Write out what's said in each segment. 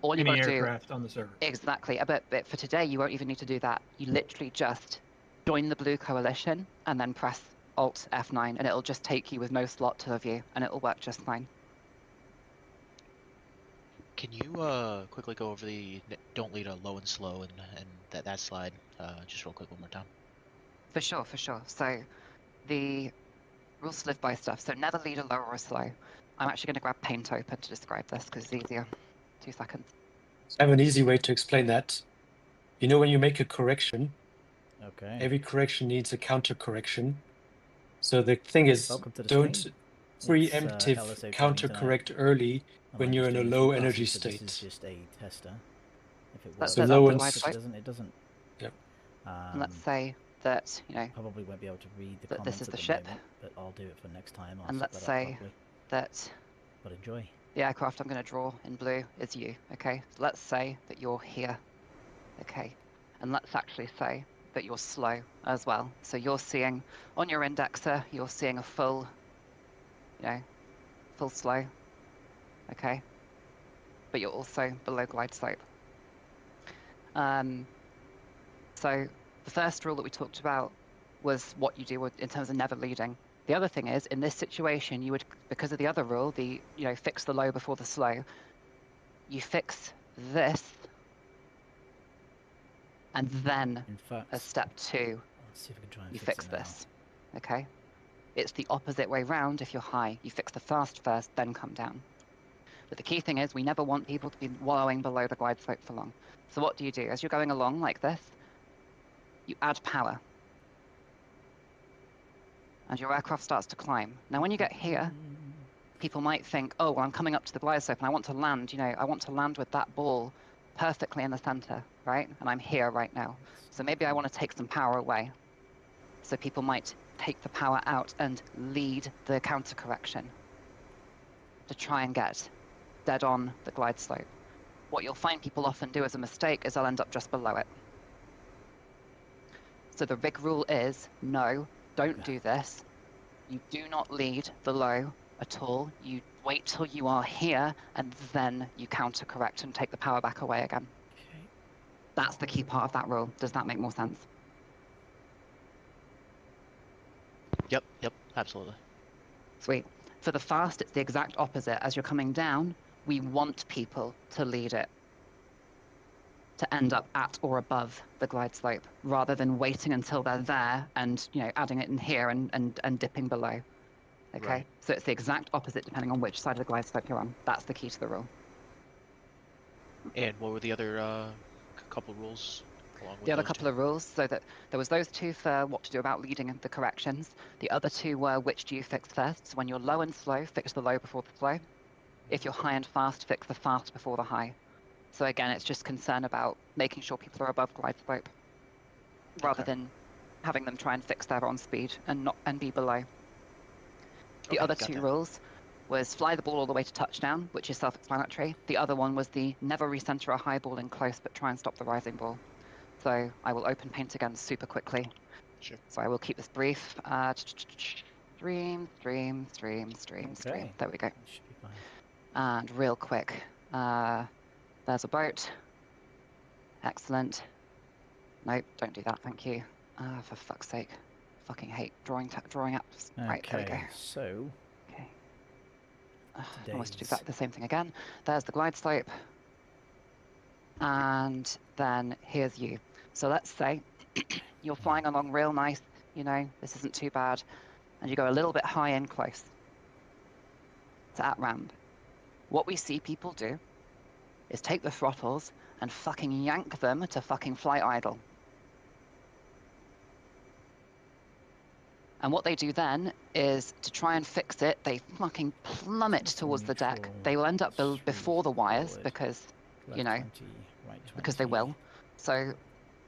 all you've any got to do... aircraft on the server. Exactly. But for today, you won't even need to do that. You literally just join the blue coalition and then press Alt F9, and it'll just take you with no slot to the view, and it'll work just fine. Can you quickly go over the don't lead a low and slow and that slide just real quick one more time? For sure, for sure. So the rules to live by stuff. So never lead a low or a slow. I'm actually going to grab Paint open to describe this because it's easier. 2 seconds. I have an easy way to explain that. You know, when you make a correction, Okay. every correction needs a counter correction. So the thing is, Welcome to the don't stream. preemptive LSO counter gaming correct early I when might you're just in a do low few energy passes, but state. This is just a tester. If it Let's works, So set low up and the it website. doesn't. Yep. And let's say that, you know, Probably won't be able to read the that comments this is at the the ship. moment, but I'll do it for next time. I'll And set let's that up say properly. that But enjoy. the aircraft I'm going to draw in blue is you, okay? So let's say that you're here, okay? And let's actually say that you're slow as well. So you're seeing, on your indexer, you're seeing a full, you know, full slow, okay? But you're also below glide slope. So the first rule that we talked about was what you do in terms of never leading. The other thing is, in this situation, you would, because of the other rule, the, you know, fix the low before the slow, you fix this, and then In fact, as step 2, let's see if we can try and you fix fix it now. this, okay? It's the opposite way round if you're high. You fix the fast first, then come down. But the key thing is, we never want people to be wallowing below the glide slope for long. So what do? As you're going along like this, you add power. And your aircraft starts to climb. Now, when you get here, people might think, oh, well, I'm coming up to the glide slope and I want to land, you know, I want to land with that ball perfectly in the center, right? And I'm here right now. So maybe I want to take some power away. So people might take the power out and lead the counter correction to try and get dead on the glide slope. What you'll find people often do as a mistake is they'll end up just below it. So the big rule is, no, don't do this. You do not lead the low at all. You wait till you are here and then you counter correct and take the power back away again. Okay. That's the key part of that rule. Does that make more sense? Yep, absolutely. Sweet. For the fast, it's the exact opposite. As you're coming down, we want people to lead it, to end up at or above the glide slope, rather than waiting until they're there and, you know, adding it in here and dipping below. Okay, Right. so it's the exact opposite depending on which side of the glide slope you're on. That's the key to the rule. And what were the other couple rules along with The other those couple two? of rules, so that there was those two for what to do about leading the corrections. The other two were which do you fix first. So when you're low and slow, fix the low before the slow. If you're high and fast, fix the fast before the high. So again, it's just concern about making sure people are above glide slope, rather than having them try and fix their on speed and be below. The other two rules was fly the ball all the way to touchdown, which is self-explanatory. The other one was the never recenter a high ball in close, but try and stop the rising ball. So I will open Paint again super quickly. Sure. So I will keep this brief. Stream. Okay. There we go. That should be fine. And real quick, there's a boat. Excellent. Nope, don't do that, thank you. For fuck's sake. Fucking hate drawing apps. Right, there we go. Okay, so Okay. I always do today's the same thing again. There's the glide slope. And then here's you. So let's say you're flying along real nice, you know, this isn't too bad. And you go a little bit high and close to at ramp. What we see people do is take the throttles and fucking yank them to fucking flight idle. And what they do then is to try and fix it, they fucking plummet towards the deck. They will end up before the wires because, you know, because they will. So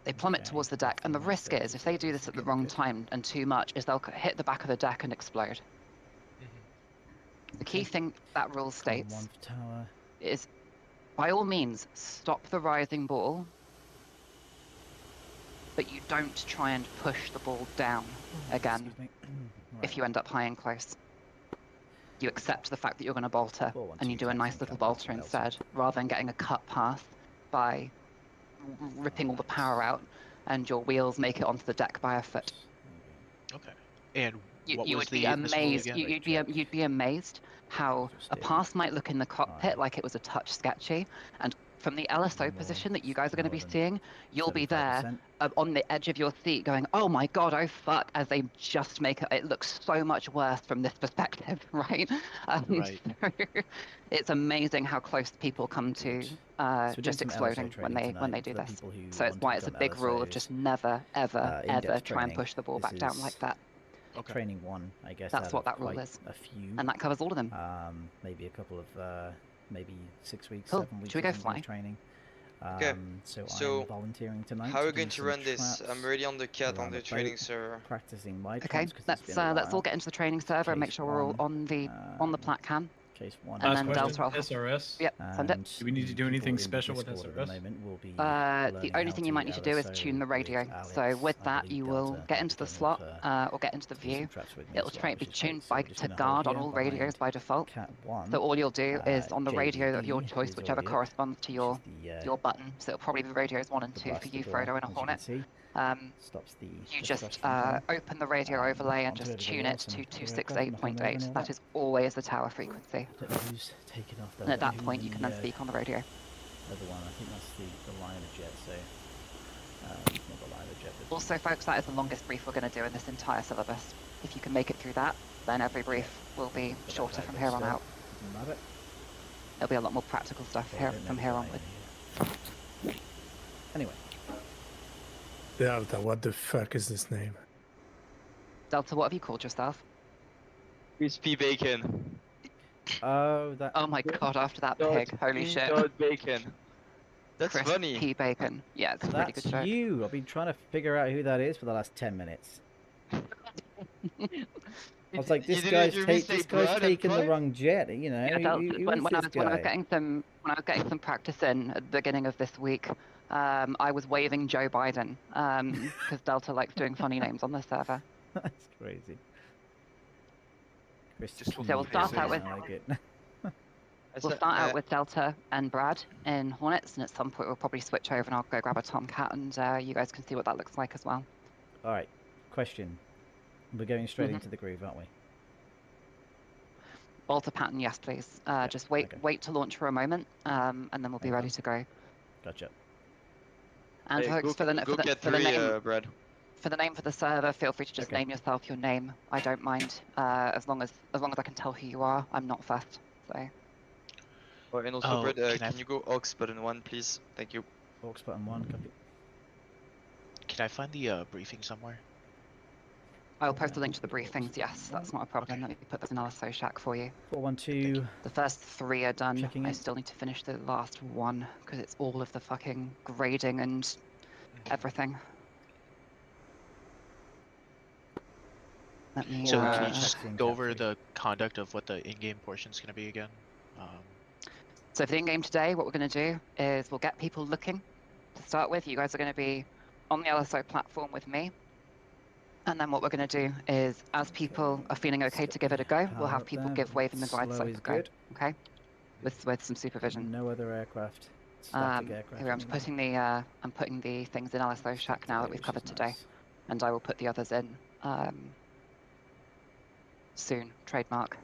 they plummet towards the deck. And the risk is, if they do this at the wrong time and too much, is they'll hit the back of the deck and explode. The key thing that rule states is, by all means, stop the rising ball, but you don't try and push the ball down again if you end up high and close. you accept the fact that you're going to bolter, 412 and you do a nice taxi, little come back bolter to LSO. instead, rather than getting a cut path by ripping all the power out, and your wheels make it onto the deck by a foot. Okay. And what You was would be the misroll amazed. again? You'd be amazed how Just a do pass might look in the cockpit Alright. like it was a touch sketchy, and from the LSO More- position that you guys are going to be more than seeing, you'll be there 75%. on the edge of your seat going, oh my god, oh fuck, as they just make it looks so much worse from this perspective, right? Right. So it's amazing how close people come to Good. So we're doing just some LSO exploding when training they tonight do for this. people who So it's want to why it's a become big rule of LSOs. just never, ever, In-depth ever try and training. push the ball This back down is like that. Okay. Training 1, I guess. That's out what of that rule quite is. A few. And that covers all of them. Maybe a couple of, maybe 6 weeks, Cool. 7 weeks. Should we go or something of fly? training. Okay, So so I'm volunteering tonight. How are to we going do to some run this? I'm traps already on the cat on around the the training boat, server. practicing my Okay, traps because it's been a let's all while. get into the training server and make Case sure we're all 1, on the plat cam. Case 1. And Last then question, Delta will have- SRS. Yep, send it. And Do we need to the do anything people in special with Discord at the SRS? moment will be The learning only how thing you might need to do is LSO tune the with radio. So Alex, with I that, believe you will Delta get will into the be coming slot for or get into the to do some view. traps with me It'll as well, which be is tuned great. So we're by just to gonna hold guard on here all radios behind by default. Cat 1. So all you'll do is on the radio of your JVD choice, is whichever already up, corresponds to which your is your button. So it'll probably be radios 1 and the 2 for blaster you, door, Frodo, and a as you can Hornet. see. You Stops the just thrust from coming. open the radio overlay and onto just everybody tune it else to and other aircraft and the home and 268.8. all That that. is always the tower frequency. I don't know who's taken off though. And at I don't that know point, who you can then the, speak on the radio. other one. I think that's the liner jet. So not the liner jet. But Also, folks, that is the longest brief we're going to do in this entire syllabus. If you can make it through that, then every brief will be but shorter that from goes here on still. out. Doesn't matter. It'll be a lot more practical stuff Well, I here don't know from the here liner onward. here. Anyway, Delta, what the fuck is this name? Delta, what have you called yourself? Crispy bacon. oh that. Oh my god, after that Dot pig, holy in shit. dot bacon. That's Crisp funny. pea bacon. Yeah, it's a pretty That's good joke. you. I've been trying to figure out who that is for the last 10 minutes. I was like, You this didn't guy's, hear me say this guy's blood and taking the fire? wrong jet. You know, Yeah, Delta, who when is I this was guy? getting some practice in at the beginning of this week, I was waving Joe Biden because Delta likes doing funny names on the server. That's crazy. Just So we'll start out with I like it. we'll start out with Delta and Brad in Hornets, and at some point we'll probably switch over and I'll go grab a Tomcat, and you guys can see what that looks like as well. All right. Question. We're going straight Mhm. into the groove, aren't we? Bolter pattern, yes, please. Just wait to launch for a moment, and then we'll be ready to go. Gotcha. And folks, for the name, Brad. for the name for the server, feel free to just Okay. name yourself your name. I don't mind, as long as I can tell who you are. I'm not fussed. So Oh, and also, Oh, Brad, can I can you go aux button 1, please? Thank you. Aux button 1, copy. Can I find the briefing somewhere? I'll post a link to the briefings. Yes, that's not a problem. Okay. Let me put this in LSO shack for you. 412. The first 3 are done. Checking I in. still need to finish the last 1 because it's all of the fucking grading and everything. Let me. So Yeah, can you check just in go Cat over 3. the conduct of what the in-game portion is going to be again? So for the in-game today, what we're going to do is we'll get people looking to start with. You guys are going to be on the LSO platform with me. And then what we're going to do is, as people are feeling okay to give it a go, we'll have people give waving the glide slow slope is a go. good. Okay? With some supervision. No other aircraft. Static aircraft. Here I'm anymore. putting the things in LSO shack now that we've Which covered is today, nice. and I will put the others in soon. Trademark.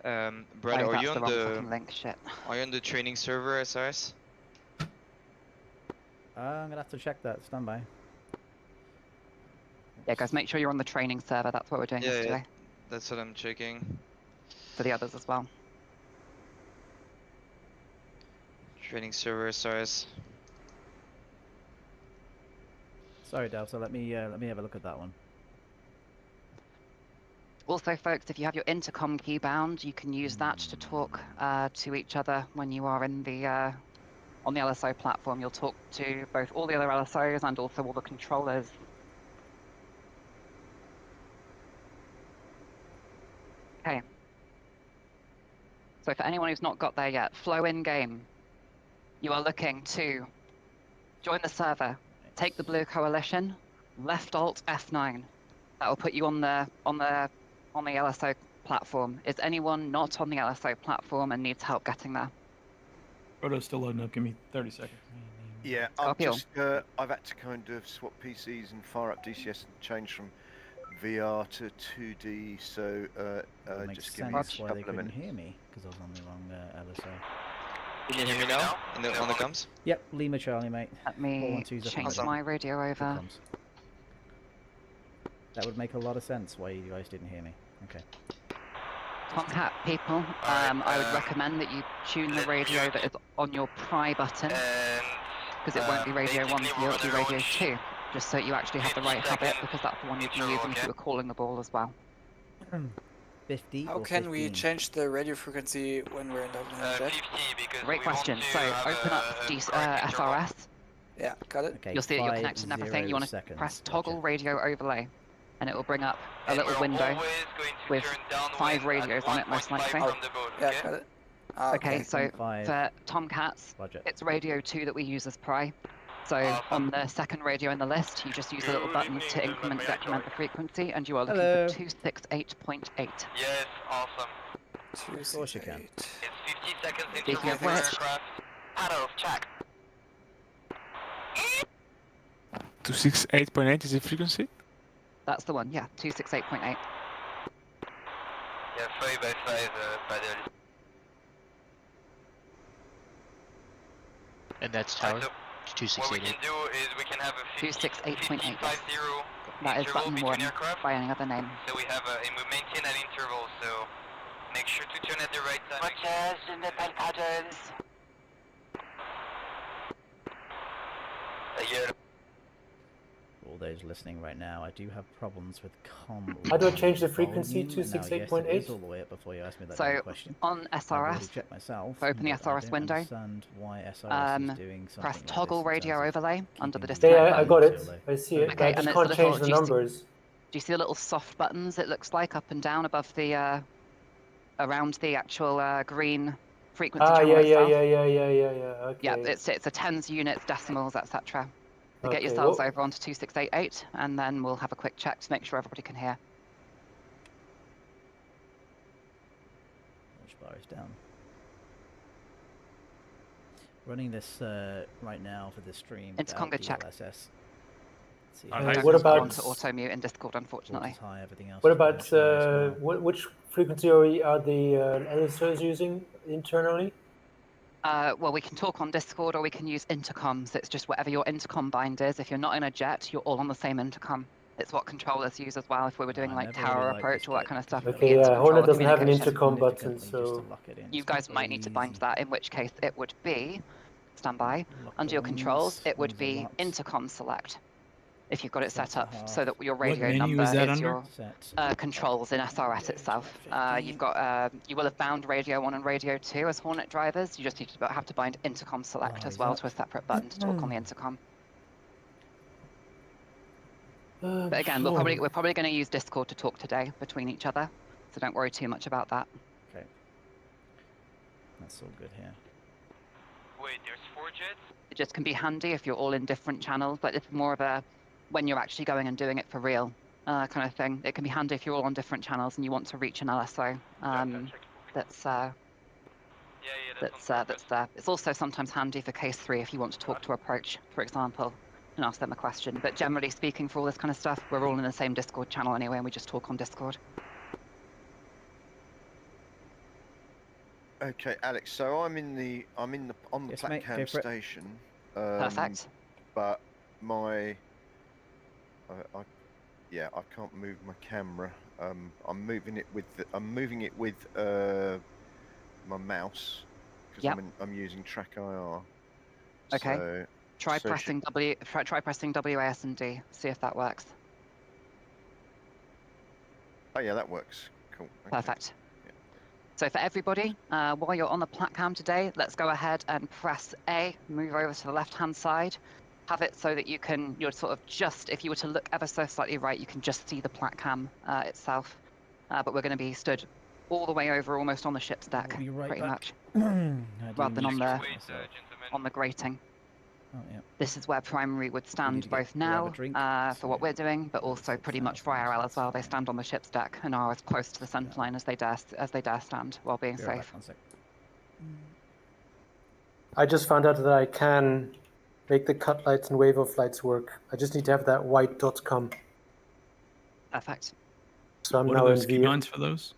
Brad, Oh, are that's you the on wrong the fucking link. Shit. training server, SRS? I'm gonna have to check that. Stand by. Yeah, guys, make sure you're on the training server. That's what we're doing Yeah, yeah. yesterday That's what I'm checking. for the others as well. Training server, SRS. Sorry, Delta. Let me have a look at that one. Also, folks, if you have your intercom key bound, you can use that to talk to each other when you are in the on the LSO platform. You'll talk to both all the other LSOs and also all the controllers. Okay. So for anyone who's not got there yet, flow in game. You are looking to join the server, take the blue coalition, left alt F9. That will put you on the LSO platform. Is anyone not on the LSO platform and needs help getting there? Roto's still loading up. Give me 30 seconds. Yeah, Scorpio. I've had to kind of swap PCs and fire up DCS and change from VR to 2D. So It makes just give me a sense why they couple of couldn't minutes. hear me, because I was on the wrong LSO. Can you hear me now? On the comms? Yep, Lima Charlie, mate. Let me 412's up and change ready. my radio Good over. comms. That would make a lot of sense why you guys didn't hear me. Okay. Tomcat people, I would recommend that you tune the radio that is on your pry button, because it won't be radio 1 for you, it'll be radio 2, just so you actually have the right habit, because that's the one you'd be using if you were calling the ball as well. 50 How or can we 15? change the radio frequency when we're in the jet? Great question. So open up SRS, Yeah, got it. Okay, you'll see your connection and everything, you want to 5 seconds. press toggle Gotcha. radio overlay, and it will bring up a little window with 5 radios on it most likely. Yeah, got it. Ah, Okay, so 1.5 for Tomcats, budget. it's radio 2 that we use as pry. So on the second radio in the list, you just use the little buttons to increment and decrement the frequency, and you are looking Hello. for 268.8. Yes, awesome. Of course you can. It's 50 seconds Speaking of which, Paddles, check. 268.8 is the frequency? that's the one, yeah, 268.8. Yeah, 5x5 paddle. And that's tower So what we 268. can do is we can have a 268.8, yes. 50 That is interval button between 1 aircraft. by any other name. So we have and we maintain an interval, so make sure to turn at the right time. For all those listening right now, I do have problems with How do I change the frequency volume. to Now, yes, it 68.8? is all the way up before you asked me that So, damn question. On I've already SRS, checked myself, open the but I SRS don't window. understand why SRS is doing something press like toggle this in radio terms of overlay under the keeping display Yeah, I button. got so it. low. I see it. Okay, But I and just it's can't the change little- the do you see- numbers. Do you see the little soft buttons it looks like up and down above the, around the actual green frequency Ah, channel yeah, itself? Okay. Yeah, it's a tens, units, decimals, etc. So get Okay, yourselves well- over onto 2688, and then we'll have a quick check to make sure everybody can hear. Which bar is down? Running this right now for the stream. Intercom, without good check. DLSS. See if Alright, it's what Don't go about- onto auto mute in Discord, unfortunately. voltage high, everything else What is about much higher as well. which frequency are the LSOs using internally? Well, we can talk on Discord or we can use intercoms. It's just whatever your intercom bind is. If you're not in a jet, you're all on the same intercom. It's what controllers use as well if we were doing I like never tower really liked approach, this all that bit kind of because stuff. you would Okay, be yeah, intercontroller Hornet doesn't have an communication. intercom button, Significantly just so to lock it in. You It's guys not might need to bind easy. that, in which case it would be, stand by, Lock under the your controls, wings, it would wings are be locked. intercom select. If you've got it set Center up so that half. your radio menu number is that is under? your Set. controls in SRS itself. You've got, you will have bound radio 1 and radio 2 as Hornet drivers. You just need to have to bind intercom select as Rise well up. to a separate button to talk on the intercom. But again, we're probably going to use Discord to talk today between each other, so don't worry too much about that. Okay. That's all good here. Wait, there's 4 jets? It just can be handy if you're all in different channels, but it's more of a when you're actually going and doing it for real kind of thing. It can be handy if you're all on different channels and you want to reach an LSO that's there. It's also sometimes handy for case 3 if you want to talk to approach, for example, and ask them a question. But generally speaking, for all this kind of stuff, we're all in the same Discord channel anyway, and we just talk on Discord. Okay, Alex. So I'm on the Yes, mate, Platcam go for it. station. Perfect. But my, I can't move my camera. I'm moving it with my mouse because Yep. I'm using Track IR. Okay. So, Try so pressing try pressing WAS and D. See if that works. oh yeah, that works. Cool. Okay. Perfect. So for everybody, while you're on the Platcam today, let's go ahead and press A, move over to the left-hand side, have it so that you're sort of just, if you were to look ever so slightly right, you can just see the Platcam itself. But we're going to be stood all the way over, almost on the ship's deck, We'll be right pretty back. much, I do rather than need on to the check myself. on the grating. Oh, yeah. This is where primary would need stand to get both grab a now drink, for what so we're doing, but that's also pretty much 6,000, YRL as well. They that's stand fine. on the ship's deck and are as close to the Do that center line as they dare stand while being Be right back, safe. 1 sec. I just found out that I can make the cut lights and wave off lights work. I just need to have that white dot come. Perfect. So I'm What now are in those V. keybinds for those?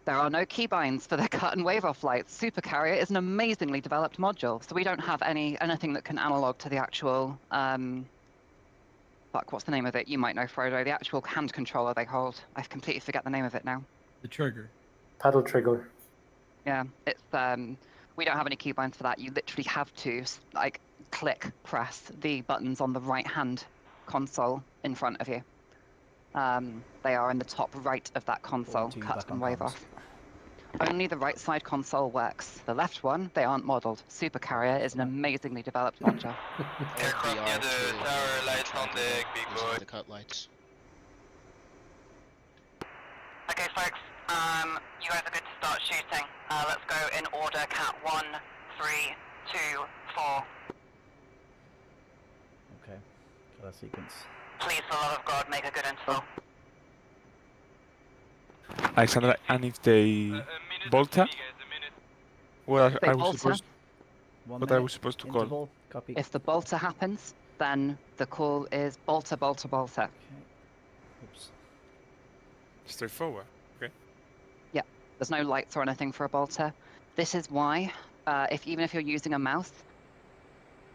There are no keybinds for the cut and wave off lights. Supercarrier is an amazingly developed module, so we don't have anything that can analog to the actual fuck, what's the name of it? You might know, Frodo. The actual hand controller they hold. I completely forget the name of it now. The trigger. Paddle trigger. Yeah, it's we don't have any keybinds for that. You literally have to like click press the buttons on the right hand console in front of you. They are in the top right of that console, 42 cut back and on wave comms. off. Only the right side console works. The left one, they aren't modelled. Supercarrier is an amazingly developed module. Aircraft near the VR2 tower, lights on track deck, big using boy. the cut lights. Okay, folks, you guys are good to start shooting. Let's go in order, Cat 1, 3, 2, 4. Okay, color sequence. Please, for the love of God, make a good interval. Alexander, and if they Volta, what They I was bolter. supposed, 1 what I minute was supposed to call? interval, copy. If the bolter happens, then the call is bolter, bolter, bolter. Okay. Oops. Straightforward. Okay. There's no lights or anything for a bolter. This is why, even if you're using a mouse,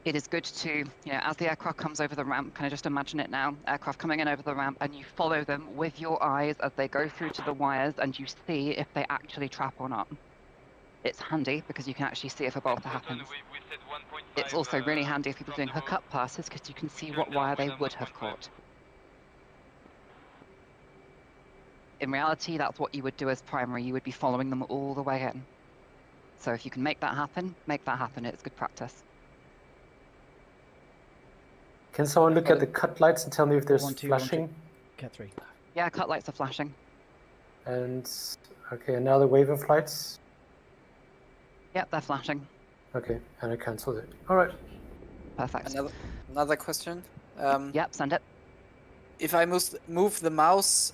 it is good to, as the aircraft comes over the ramp, can I just imagine it now? Aircraft coming in over the ramp, and you follow them with your eyes as they go through to the wires, and you see if they actually trap or not. It's handy because you can actually see if a bolter happens. It's also really handy if people are doing hookup passes because you can see what wire they would have caught. In reality, that's what you would do as primary. You would be following them all the way in. So if you can make that happen, make that happen. It's good practice. Can someone look at the cut lights and tell me if there's 1, 2, flashing? Cat 3. Yeah, cut lights are flashing. And okay, and now the wave of lights. Yep, they're flashing. Okay, and I cancelled it. All right. Perfect. Another question. Yep, send it. If I move the mouse,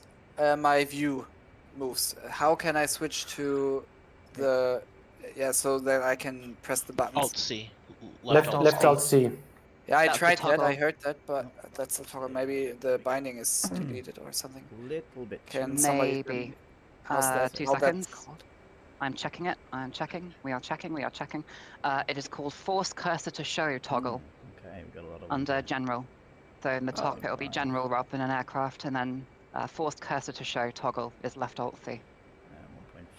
my view moves. How can I switch to the so that I can press the buttons? Alt C. Left Alt C. Yeah, I That's the tried that. toggle. I heard that, but that's the toggle. Maybe the binding is deleted or something. Little bit. Can somebody tell Maybe. me how's that? 2 how seconds. that's called? I'm checking it. I'm checking. We are checking. We are checking. It is called Force Cursor to Show toggle Okay, we've got a lot of under General. So in the top, it'll be right. General rather than an aircraft, and then Forced Cursor to Show toggle is left Alt C.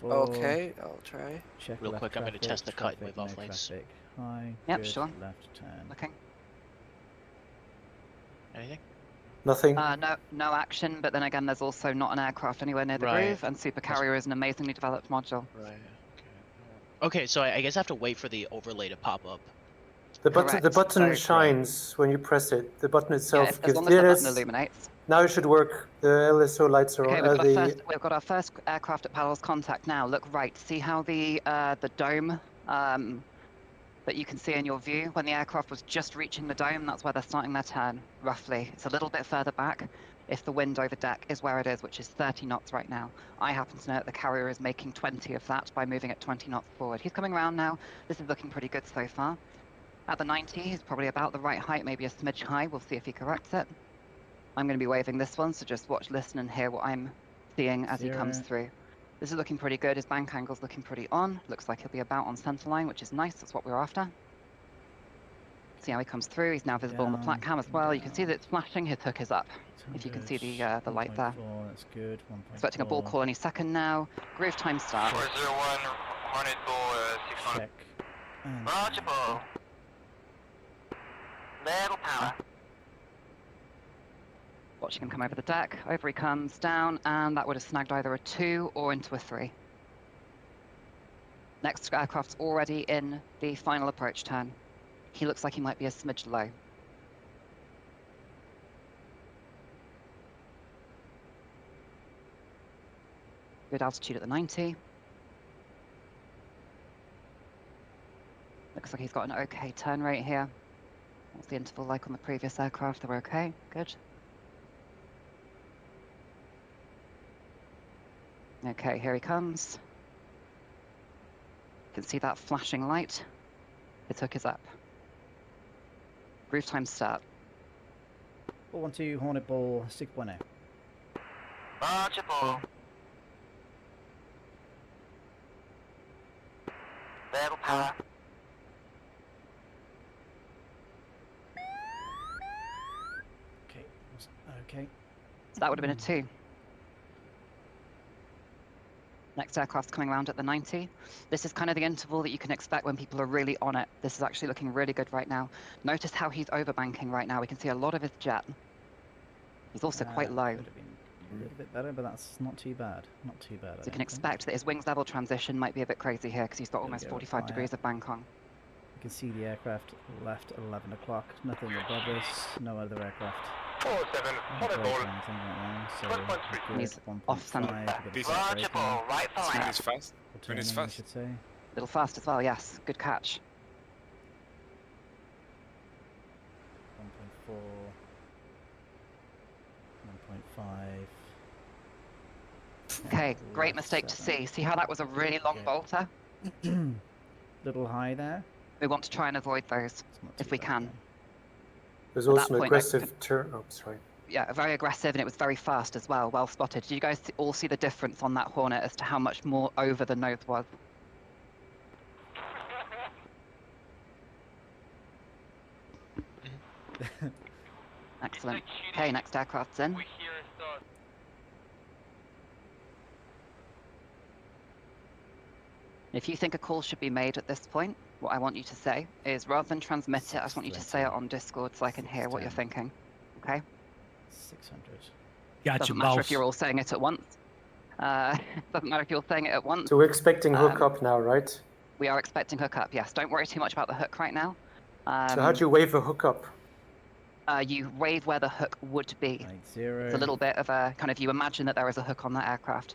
1.4. Okay, I'll try. Check Real left quick, I'm gonna traffic, test the cut traffic, wave off no lights. traffic. High. Yep, good, sure. Left turn. Looking. Anything? Nothing. No action, but then again, there's also not an aircraft anywhere near the Right. groove, and Supercarrier is an amazingly developed module. Right. Okay, so I guess I have to wait for the overlay to pop up. The button Correct. So- shines when you press it. The button Yeah, itself as gives long as the button this. illuminates. Now it should work. The LSO lights are Okay, on. we've got our first aircraft at Paddle's contact now. Look right. See how the dome that you can see in your view when the aircraft was just reaching the dome, that's where they're starting their turn, roughly. It's a little bit further back if the wind over deck is where it is, which is 30 knots right now. I happen to know that the carrier is making 20 of that by moving at 20 knots forward. He's coming around now. This is looking pretty good so far. At the 90, he's probably about the right height, maybe a smidge high. We'll see if he corrects it. I'm going to be waving this one, so just watch, listen, and hear what I'm seeing as he comes 0. through. This is looking pretty good. His bank angle's looking pretty on. Looks like he'll be about on centerline, which is nice. That's what we're after. See how he comes through. He's now visible on the Down, plat cam as looking well. You can see down. that it's flashing. His hook is up. If you can see the light there. 1.4, that's good. 1.4. Expecting a ball call any second now. Groove time start. 401, Hornet Bull, 600. Check. And Roger ball. Little power. Watching him come over the deck. Over he comes, down, and that would have snagged either a 2 or into a 3. Next aircraft's already in the final approach turn. He looks like he might be a smidge low. Good altitude at the 90. Looks like he's got an okay turn rate here. What's the interval like on the previous aircraft? They're okay. Good. Okay, here he comes. You can see that flashing light. His hook is up. Roof time start. 412 Hornet Ball 6.0. Roger, ball. Level power. Okay. Okay. So that would have been a 2. Next aircraft's coming around at the 90. This is kind of the interval that you can expect when people are really on it. This is actually looking really good right now. Notice how he's overbanking right now. We can see a lot of his jet. He's also quite low. Could have been a little bit better, but that's not too bad. Not too bad. So you can expect that his wings level transition might be a bit crazy here because he's got There we almost go, 45 fire. degrees of bank on. You can see the aircraft left at 11 o'clock. Nothing above us. No other aircraft. 47, Not Hornet breaking ball. anything right now, so 12.3. we're good. He's 1.5. off center. We're gonna This- start Roger, braking. ball. Right for Speed line. is fast. Or When it's turning, I fast. should say. A little fast as well, yes. Good catch. 1.4. 1.5. Okay, great left mistake to 7. see. See how that was a really long Okay. bolter? Little high there. We want to try and avoid those. It's not If too we bad can. then. There's At also that an point, aggressive turn. Oh, sorry. Yeah, very aggressive, and it was very fast as well. Well spotted. Did you guys all see the difference on that Hornet as to how much more over the nose was? Excellent. Okay, next aircraft's in. If you think a call should be made at this point, what I want you to say is, rather than transmit it, I just want you to say it on Discord so I can hear what you're 6:10. thinking. Okay? 600. Doesn't matter if you're all saying it at once. Doesn't matter if you're saying it at once. So we're expecting hookup now, right? We are expecting hookup, yes. Don't worry too much about the hook right now. So how do you wave a hookup? You wave where the hook would be. 90. It's a little bit of a kind of, you imagine that there is a hook on that aircraft.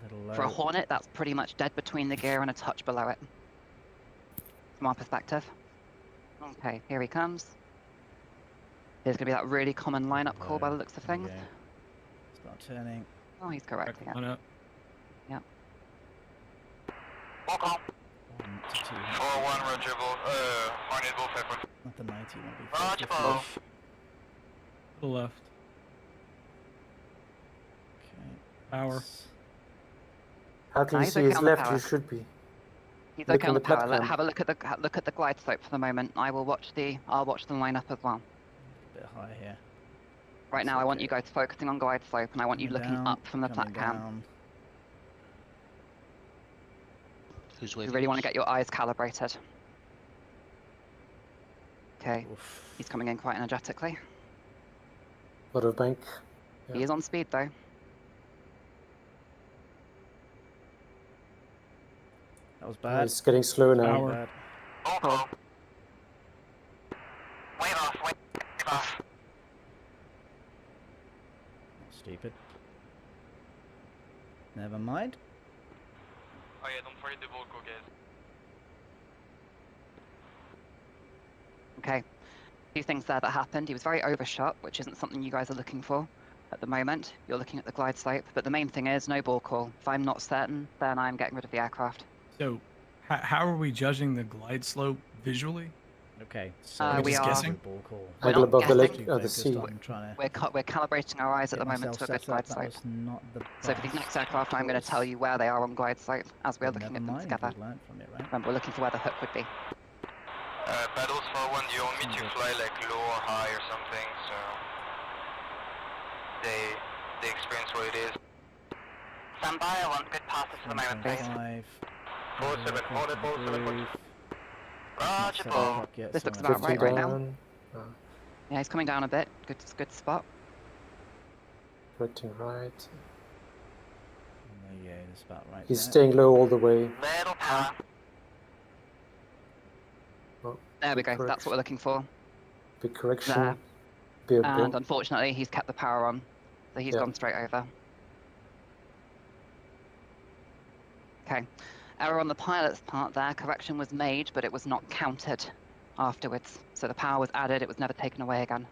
Little low. For a Hornet, that's pretty much dead between the gear and a touch below it. From our perspective. Okay, here he comes. There's going to be that really common lineup call by the looks of There we things. go. Start turning. Oh, he's correct. Yeah. Walk on. 1 to 2. 4-1, Roger, ball. Hornet ball, 5.4. Not the 90 one. Roger, ball. Okay. To the left. Power. Let's- How can you He's see okay his on the left? power. You should be. He's Look okay in on the the power. platform. Have a look at the glide slope for the moment. I'll watch the lineup as well. A bit high here. Right That's now, I want okay. you guys focusing on glide slope, and I want you Coming looking down, up from the coming flat cam. down. Who's You waving? really want to get your eyes calibrated. Okay, Oof. he's coming in quite energetically. Lot of bank. He Yeah. is on speed though. That was bad. It's getting slow now. Power. Bad. Ball call. Wave off, wave off. Not stupid. Never mind. Oh yeah, don't forget the ball call, guys. Okay, two things there that happened. He was very overshot, which isn't something you guys are looking for at the moment. You're looking at the glide slope, but the main thing is no ball call. If I'm not certain, then I'm getting rid of the aircraft. So, how are we judging the glide slope visually? Okay. So We just are- guessing? Ball call. We're Angle not above the guessing. lake, Too the focused sea. on trying to We're calibrating our eyes at get the moment myself to a good set up. glide That slope. was not the So for these next best aircraft, I'm going to tell choice. you where they are on glide slope as we're But looking never at them mind, together. we learned from it, right? Remember, we're looking for where the hook would be. Paddles for 1, do you want me to fly like low or high or something, so they experience what it is. Stand by, I want good passes for the moment, please. 1.5. 47, Hornet ball, 7.2. Roger, ball. This looks about Drifting right right now. down. Yeah, he's coming down a bit. Good spot. Correcting right. Yeah, that's about right. He's there. staying low all the way. Little power. There we go. Correct. That's what we're looking for. Big correction. There. Beer And ball. unfortunately, he's kept the power on, so he's Yeah. gone straight over. Okay. Error on the pilot's part there. Correction was made, but it was not counted. afterwards. So the power was added, it was never taken away again.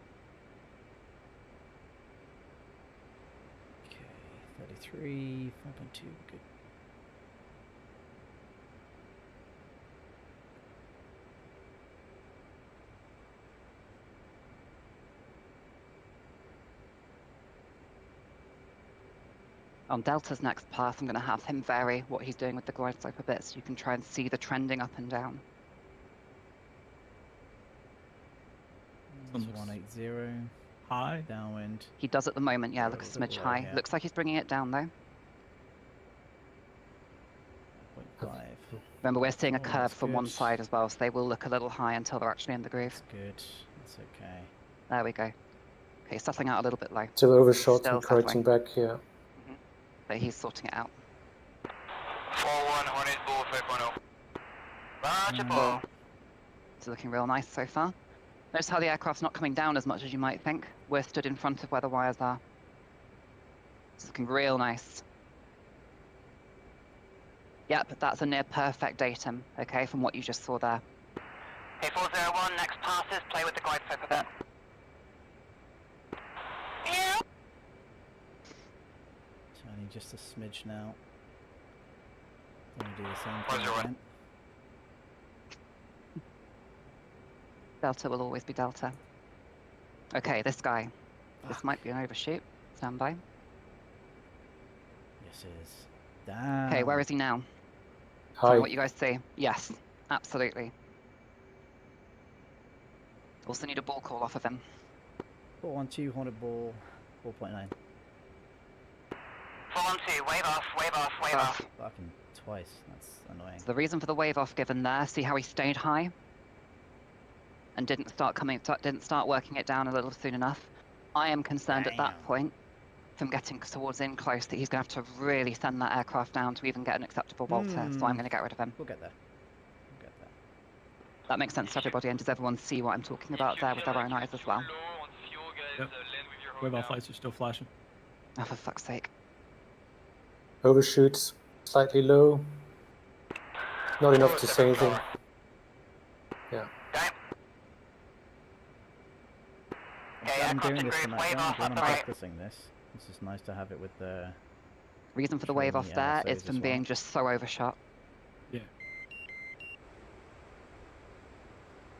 Okay, 33, 5.2, good. On Delta's next pass, I'm going to have him vary what he's doing with the glide slope a bit so you can try and see the trending up and down. That's 180. High. Downwind. He does at the moment, yeah, Yeah, look a a little smidge low high. here. Looks like he's bringing it down though. 0.5. Remember, we're seeing a Oh, curve that's from one good. side as well, so they will look a little high until they're actually in the groove. That's good. That's okay. There we go. Okay, settling out a little bit low, Still overshot Still and correcting back, yeah. but he's sorting it out. 41 Hornet Bull 5.0. Roger, Mm. Bull. It's looking real nice so far. Notice how the aircraft's not coming down as much as you might think. We're stood in front of where the wires are. It's looking real nice. Yep, that's a near perfect datum, okay, from what you just saw there. Hey, 401, next passes, play with the glide slope a bit. Yeah. Turning just a smidge now. Gonna do the same Where's thing your one? again. Delta will always be Delta. Okay, this guy. This might be an overshoot. Stand by. Yes, it is. Damn. Okay, where is he now? Tell me High. what you guys see. Yes, absolutely. Also need a ball call off of him. 412, Hornet Ball, 4.9. 412, wave off, wave off, wave off. Fucking twice. That's annoying. So the reason for the wave off given there, see how he stayed high? And didn't start working it down a little soon enough. I am concerned at that Damn. point, from getting towards in close, that he's going to have to really send that aircraft down to even get an acceptable volta, so I'm going to get rid of him. We'll get there. We'll get there. That makes sense to everybody, and does everyone see what I'm talking about there with their own eyes as well? Yep. Wave off lights are still flashing. Oh, for fuck's sake. Overshoots, slightly low. Not enough to say anything. Yeah. Okay, I'm aircraft doing in this group, tonight. wave off, I'm up the right. practicing this. This is nice to have it with the. Reason for the wave off Surely there LSOs is from as being well. just so overshot. Yeah.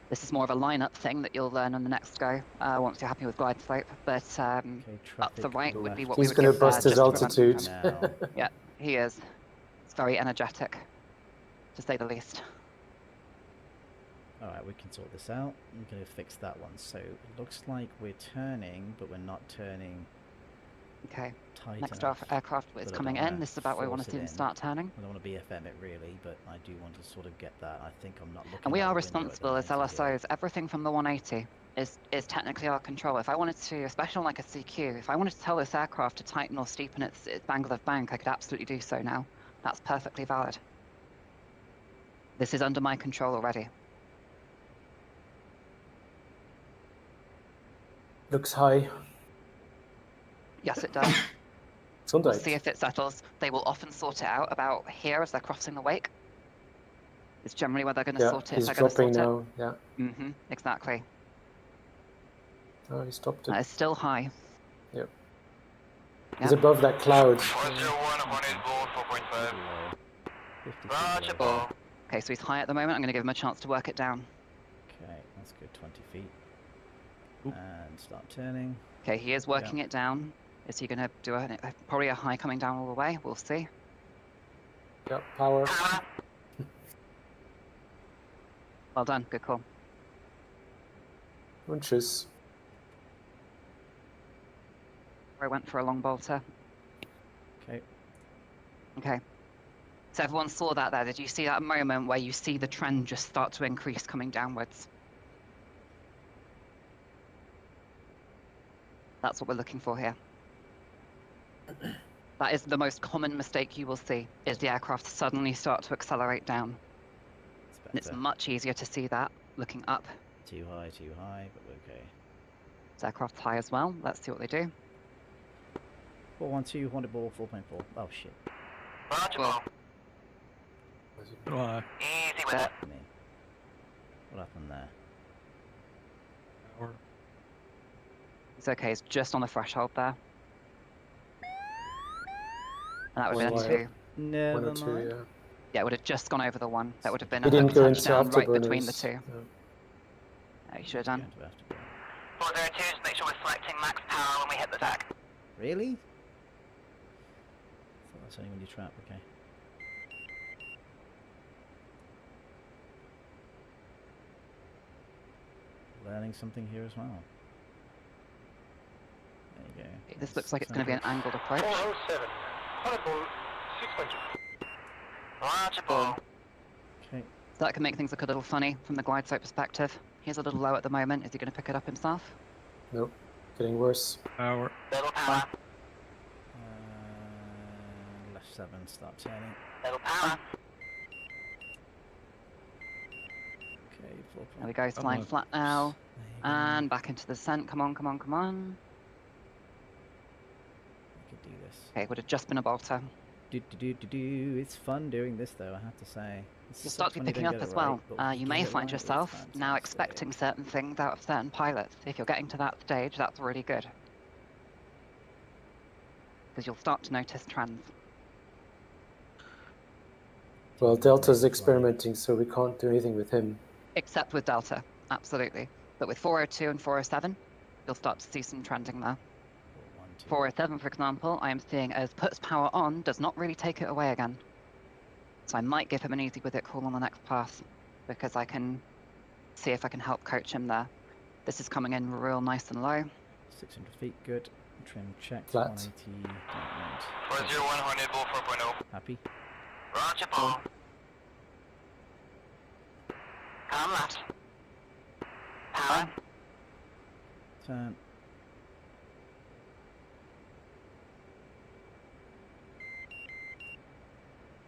This is more of a lineup thing that you'll learn on the next go, once you're happy with glide slope, but Okay, up the traffic right would be left. what we He's would going to give there, bust his just to prevent altitude. him. Now. Yeah, he is. It's very energetic, to say the least. Alright, we can sort this out. I'm going to fix that one. So it looks like we're turning, but we're not turning Okay, tight next enough. aircraft is but I coming don't in. wanna This is about where we want to force see it them in. start turning. I don't want to BFM it really, but I do want to sort of get that. I think I'm not looking And we out are the window at the responsible as 90 here. LSOs. Everything from the 180 is technically our control. If I wanted to, especially on like a CQ, if I wanted to tell this aircraft to tighten or steepen its angle of bank, I could absolutely do so now. That's perfectly valid. This is under my control already. Looks high. Yes, it does. We'll We'll see if it settles. They will often sort it out about here as they're crossing the wake. It's generally where they're going to Yeah, sort it. he's They're going to dropping sort now. Yeah. it. Exactly. Oh, he stopped it. It's still high. Yep. Yep. He's above that cloud. 401 Hornet Bull 4.5. Below. 52 Roger, below. Bull. Okay, so he's high at the moment. I'm going to give him a chance to work it down. Okay, that's good. 20 feet. Oop. And start turning. Okay, he is working it down. Is he going to do probably a high coming down all the way? We'll see. Yeah, power. Well done. Good call. Bunches. I went for a long bolter. Okay. Okay. So everyone saw that there. Did you see that moment where you see the trend just start to increase coming downwards? That's what we're looking for here. That is the most common mistake you will see, is the aircraft suddenly start to accelerate down. It's And it's better. much easier to see that looking up. Too high, but we're okay. This aircraft's high as well. Let's see what they do. 412, Hornet Ball 4.4. Oh shit. Roger, Well, Bull. Uh, Easy with it. Me. What happened there? Or It's okay, it's just on the threshold there. And that would have One been a wire. 2. Never One or two, mind. yeah. Yeah, it would have just gone over the 1. That would have been He a didn't hook go into touchdown right between the afterburners. 2. No. Yeah, you should have done. Going to afterburn. 402, just make sure we're selecting max power when we hit the deck. Really? Thought that's only when you trap. Okay. Learning something here as well. There you go. This looks like it's going to be an angled approach. 407. Audible 6.2. Roger, ball. Okay. So that can make things look a little funny from the glide slope perspective. He's a little low at the moment. Is he going to pick it up himself? Nope. Getting worse. power. Little power. Left 7, start turning. Little power. Okay, 4 There we go, slide look. flat now. There you go. And back into the descent. Come on, come on, come on. I could do this. Okay, would have just been a bolter. It's fun doing this though, I have to say. It You'll sucks start to be when you picking don't up get as it well. right, but when You you may get it find right, it's yourself now fantastic. expecting certain things out of certain pilots. If you're getting to that stage, that's really good. Because you'll start to notice trends. Well, Delta's experimenting, so we can't do anything with him. Except with Delta, absolutely. But with 402 and 407, you'll start to see some trending there. 407, for example, I am seeing as puts power on, does not really take it away again. So I might give him an easy with it call on the next pass, because I can see if I can help coach him there. This is coming in real nice and low. 600 feet, good. Trim checked. Flat. 180. Don't mind. 401, Hornet Bull 4.0. Happy. Roger, ball. Come left. Power. Turn.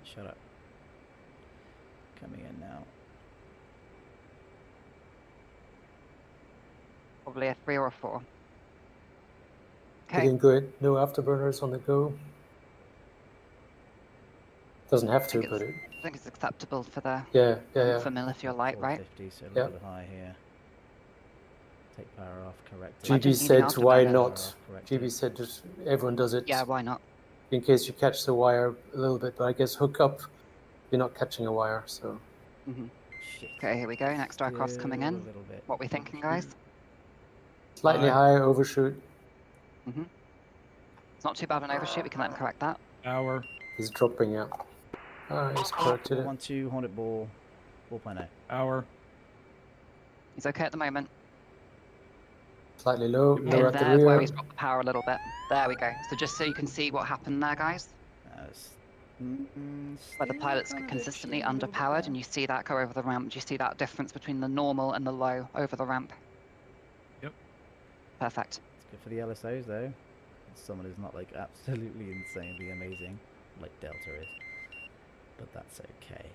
Shut up. Coming in now. Probably a 3 or a 4. Okay, Getting good. No afterburners on the go. Doesn't have to, think but it's- I think it's acceptable for the yeah. for mill if you're light, right? 450, so a Yeah. little bit high here. Take power off, correct. Imagine GB eating said, after why burner. not? GB said, just everyone does it. Yeah, why not? In case you catch the wire a little bit, but I guess hook up, you're not catching a wire, so. Shit. Okay, here we go. Next aircraft's coming Still in. a little bit. What we thinking, guys? Slightly High. higher overshoot. It's not too bad an overshoot. We can let him correct that. Power. He's dropping out. Ah, he's corrected it. 412, Hornet Ball 4.0. Power. He's okay at the moment. Slightly low. In Lower In at the there's where rear. he's dropped the power a little bit. There we go. So just so you can see what happened there, guys, where the pilots get consistently underpowered, and you see that go over the ramp. Do you see that difference between the normal and the low over the ramp? Yep. Perfect. It's good for the LSOs though. Someone who's not like absolutely insanely amazing, like Delta is. But that's okay.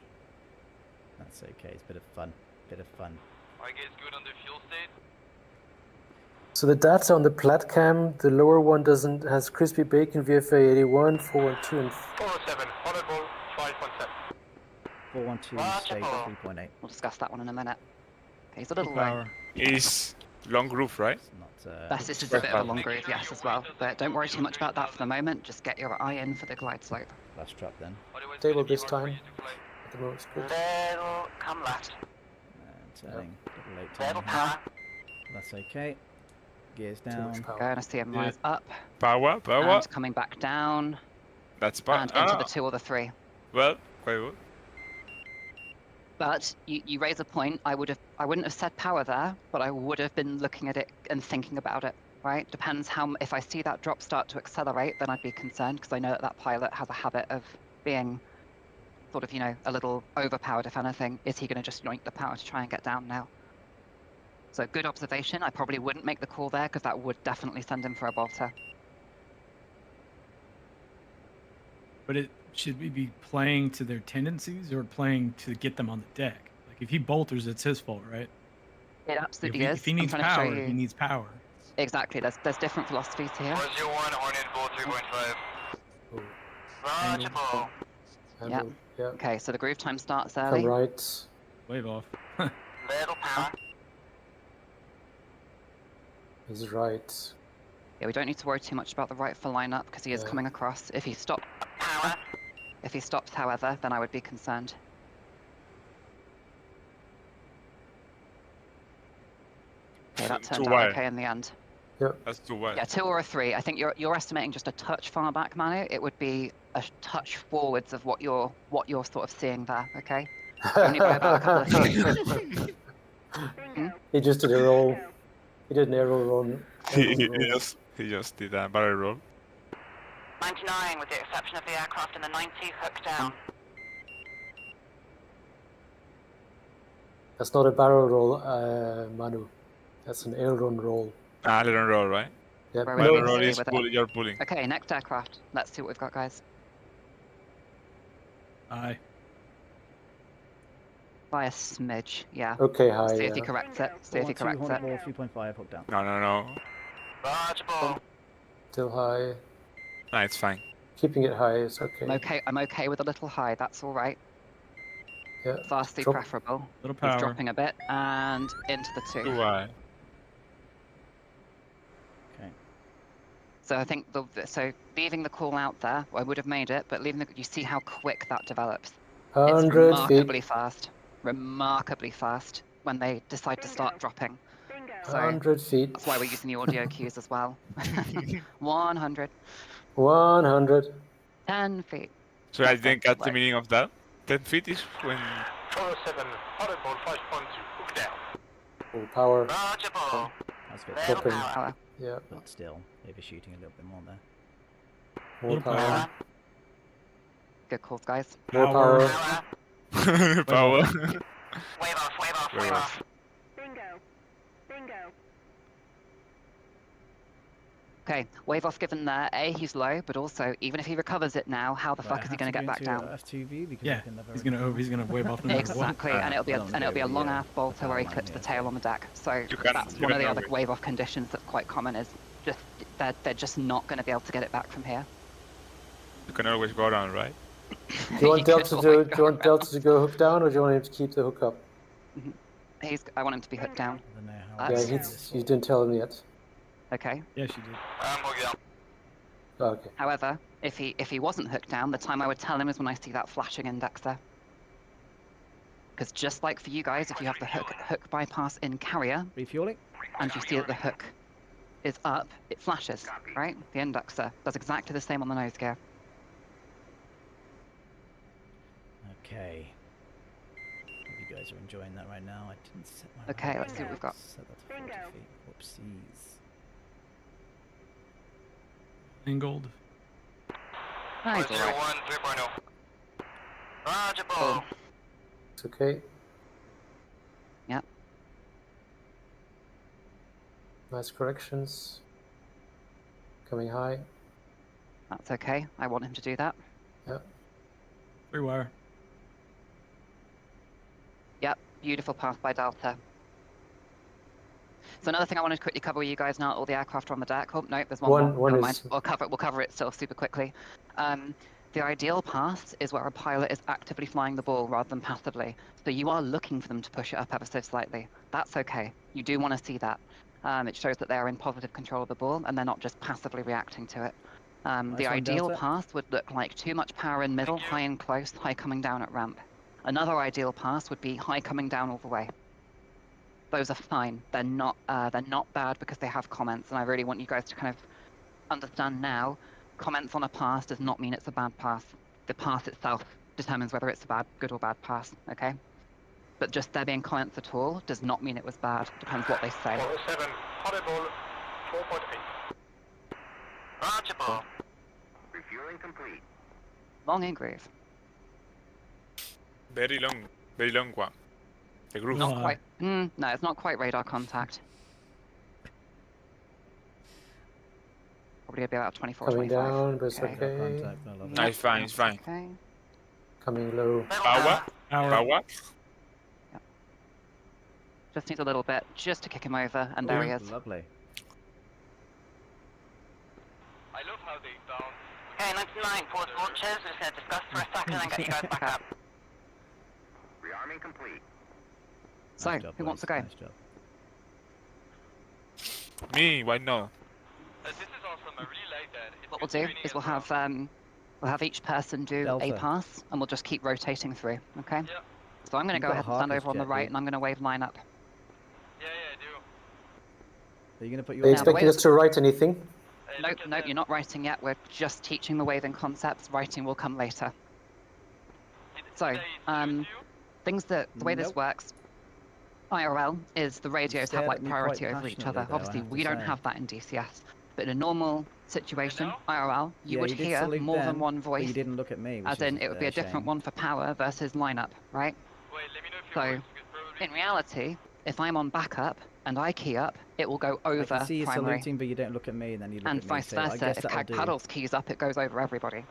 That's okay. It's a bit of fun. Bit of fun. Are you guys good on the fuel state? So the data on the Platcam, the lower one has crispy bacon, VFA 81, 412, and 407. Audible 5.7. 412 Roger, stage ball. 3.8. We'll discuss that one in a minute. Okay, he's a little low. Power. Is long groove, right? It's not. This is a bit of a long groove, yes, as well. But don't worry too much about that for the moment. Just get your eye in for the glide slope. Last trap then. stable this time. At the most, good. Little, come left. And turning. Little late Little turning here. power. That's okay. Gears Too much down. power. Going to see him rise up Power, power. and coming back down That's and power. into the 2 or the 3. Well, quite well. But you raise a point. I wouldn't have said power there, but I would have been looking at it and thinking about it. Right? Depends how. If I see that drop start to accelerate, then I'd be concerned because I know that pilot has a habit of being sort of, a little overpowered. If anything, is he going to just yoink the power to try and get down now? So good observation. I probably wouldn't make the call there because that would definitely send him for a bolter. But should we be playing to their tendencies or playing to get them on the deck? Like if he bolters, it's his fault, right? It absolutely is. If he I'm needs trying to show power, you. he needs power. Exactly. There's different philosophies here. 401, Hornet Bull 3.5. Oh, Roger, ball. handle, yeah. Okay, so the groove time starts Come early. right. Wave off. Little power. He's right. Yeah, we don't need to worry too much about the right for lineup because he is Yeah. coming across. If he stops, however, then I would be concerned. Okay, that Too turned out wide. okay in the end. That's too wide. Yeah, 2 or a 3. I think you're estimating just a touch far back, Manu. It would be a touch forwards of what you're sort of seeing there. Okay, only by about a couple of feet. He just did a roll. He did an arrow roll. He just did a barrel roll. 99, with the exception of the aircraft in the 90, hook down. That's not a barrel roll, Manu. That's an aileron roll. Aileron roll, right? Yep. Right, Barrel yeah, roll stay is with it. you're pulling. Okay, next aircraft. Let's see what we've got, guys. Aye. By a smidge, yeah. Okay, high. See if he Yeah. corrects it. See if he 412, corrects Hornet it. ball, 3.5, hook down. No. Roger, ball. Still high. No, it's fine. Keeping it high is okay. I'm okay with a little high. That's all right. Yeah. Vastly Drop. preferable. Little He's power. dropping a bit and into the 2. Too wide. Okay. So I think so leaving the call out there, I would have made it, but you see how quick that develops. It's 100 remarkably feet. fast when they decide to start dropping. So 100 feet. that's why we're using the audio cues as well. 100, 100. 10 feet. So I That's didn't it, catch the like- meaning of that. 10 feet is when 407, hot ball 5.2, hook down. Full power. Roger, ball. That's good. Little Dropping. power. Power. Yeah. But still, overshooting a little bit more there. More Little power. power. Good calls, guys. More Power. power. Power. power. Wave off, wave off, Wave wave off. off. Okay, wave off given there. A, he's low, but also, even if he recovers it now, how the Right, fuck I is he have going to get back into down? F2V because Yeah, I can never he's gonna wave off no matter what. Exactly, and it'll be I don't a know, long yeah, ass bolter where he power clips line, the yeah, tail so- on the deck. So You can- that's you one of can the other always- wave off conditions that's quite common is just they're just not going to be able to get it back from here. You can always go around, right? Do you want Delta Always do you want Delta to go hook down, or do you want him to keep the hook up? I want him to be hooked down. I don't know how That's- Yeah, you didn't tell him yet. Okay. Yeah, she did. Boogie down. Oh, okay. However, if he wasn't hooked down, the time I would tell him is when I see that flashing index there. Because just like for you guys, if you have the hook bypass in carrier refueling. and you see that the hook is up, it flashes, right? The indexer does exactly the same on the nose gear. Okay. Hope you guys are enjoying that right now. I didn't set my. Okay, right let's see what we've got. Set that to 40 feet. Whoopsies. Angled. Nice, all right. 101, 3.0. Roger, ball. Cool. It's okay. Yep. Nice corrections. Coming high. That's okay. I want him to do that. Free wire. Yep, beautiful path by Delta. So another thing I wanted to quickly cover with you guys now, all the aircraft are on the deck. Oh, no, there's one more. One Never is- mind. We'll cover it still super quickly. The ideal path is where a pilot is actively flying the ball rather than passively. So you are looking for them to push it up ever so slightly. That's okay. You do want to see that. It shows that they are in positive control of the ball and they're not just passively reacting to it. Nice The one, ideal Delta. path would look like too much power in middle, high and close, high coming down at ramp. Another ideal path would be high coming down all the way. Those are fine. They're not bad because they have comments, and I really want you guys to kind of understand now. Comments on a pass does not mean it's a bad pass. The pass itself determines whether it's a good or bad pass. Okay, but just there being comments at all does not mean it was bad. Depends what they say. 407, hot ball 4.8. Roger, ball. Refueling complete. Long in groove. Very long one. The groove. No. Not quite. No, it's not quite radar contact. Probably be about 24, Coming 25. down, but it's Okay. okay. Contact, I love it. No, it's fine, it's fine. Okay. Coming low. Power? Power. Power? Just needs a little bit, just to kick him over, and there he is. Lovely. I love how they down. Okay, 99, pause launches. We're just going to discuss for a second and get you guys back up. Rearming complete. So, Nice job, who wants to boys. go? Nice job. Me, why not? This is awesome. I really like that. It's What good we'll do training is as we'll have each person do a Delta. pass, and we'll just keep rotating through. Okay. Yeah. So I'm going to You've go got a ahead and stand Harkers over on the jet, right, dude. and I'm going to wave line up. Yeah, I do. Are you going to put Are your you Now, the expecting way- us to write anything? Nope, Look at nope, that. you're not writing yet. We're just teaching the waving concepts. Writing will come later. So, Did I salute you? things that the way this Nope. works, IRL is the radios have stared like at me priority quite over each passionately other. there, I Obviously, have to we don't say. have that in DCS. But in a normal situation, now? IRL, you Yeah, would you did hear salute more then, than one but voice, you didn't look at me, which as in is it would be a different shame. one for power versus lineup, right? Wait, let me know if your So, voice is good. Probably. in reality, if I'm on backup and I key up, it will go I over can see you primary. saluting, but you don't look at me, and then you look And at me. vice So I versa, guess if that'll CAG do. paddles keys up, it goes over everybody. Okay.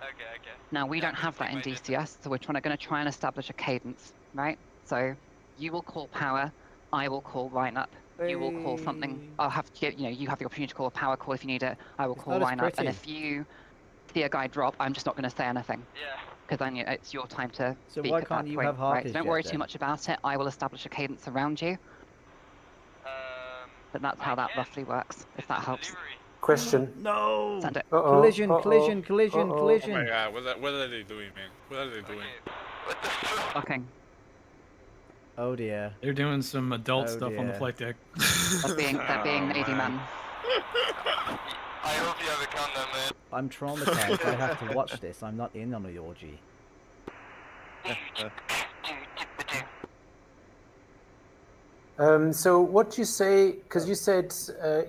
Now, we Yeah, don't have that in minded. DCS, so we're going to try and establish a cadence, right? So you will call power, I will call line up. You will call something. I'll have to get, you have the opportunity to call a power call if you need it. I will It's call not as line up. And pretty. if you see a guy drop, I'm just not going to say anything Yeah. because then it's your time to So speak why at can't that you point, have right? Harkers So don't jet worry then? too much about it. I will establish a cadence around you, but that's how that roughly works, if that helps. Delivery. Question. No! Send it. Uh-oh, Collision, uh-oh, collision, collision, uh-oh. Oh my collision. god, what are they doing, man? What are they doing? Okay. What the fuck? Fucking. Oh dear. They're doing some adult Oh, stuff on the dear. flight deck. They're being Oh, Navy man. men. I hope you have a condom, man. I'm traumatized. I have to watch this. I'm not in on the orgy. So what you say, because you said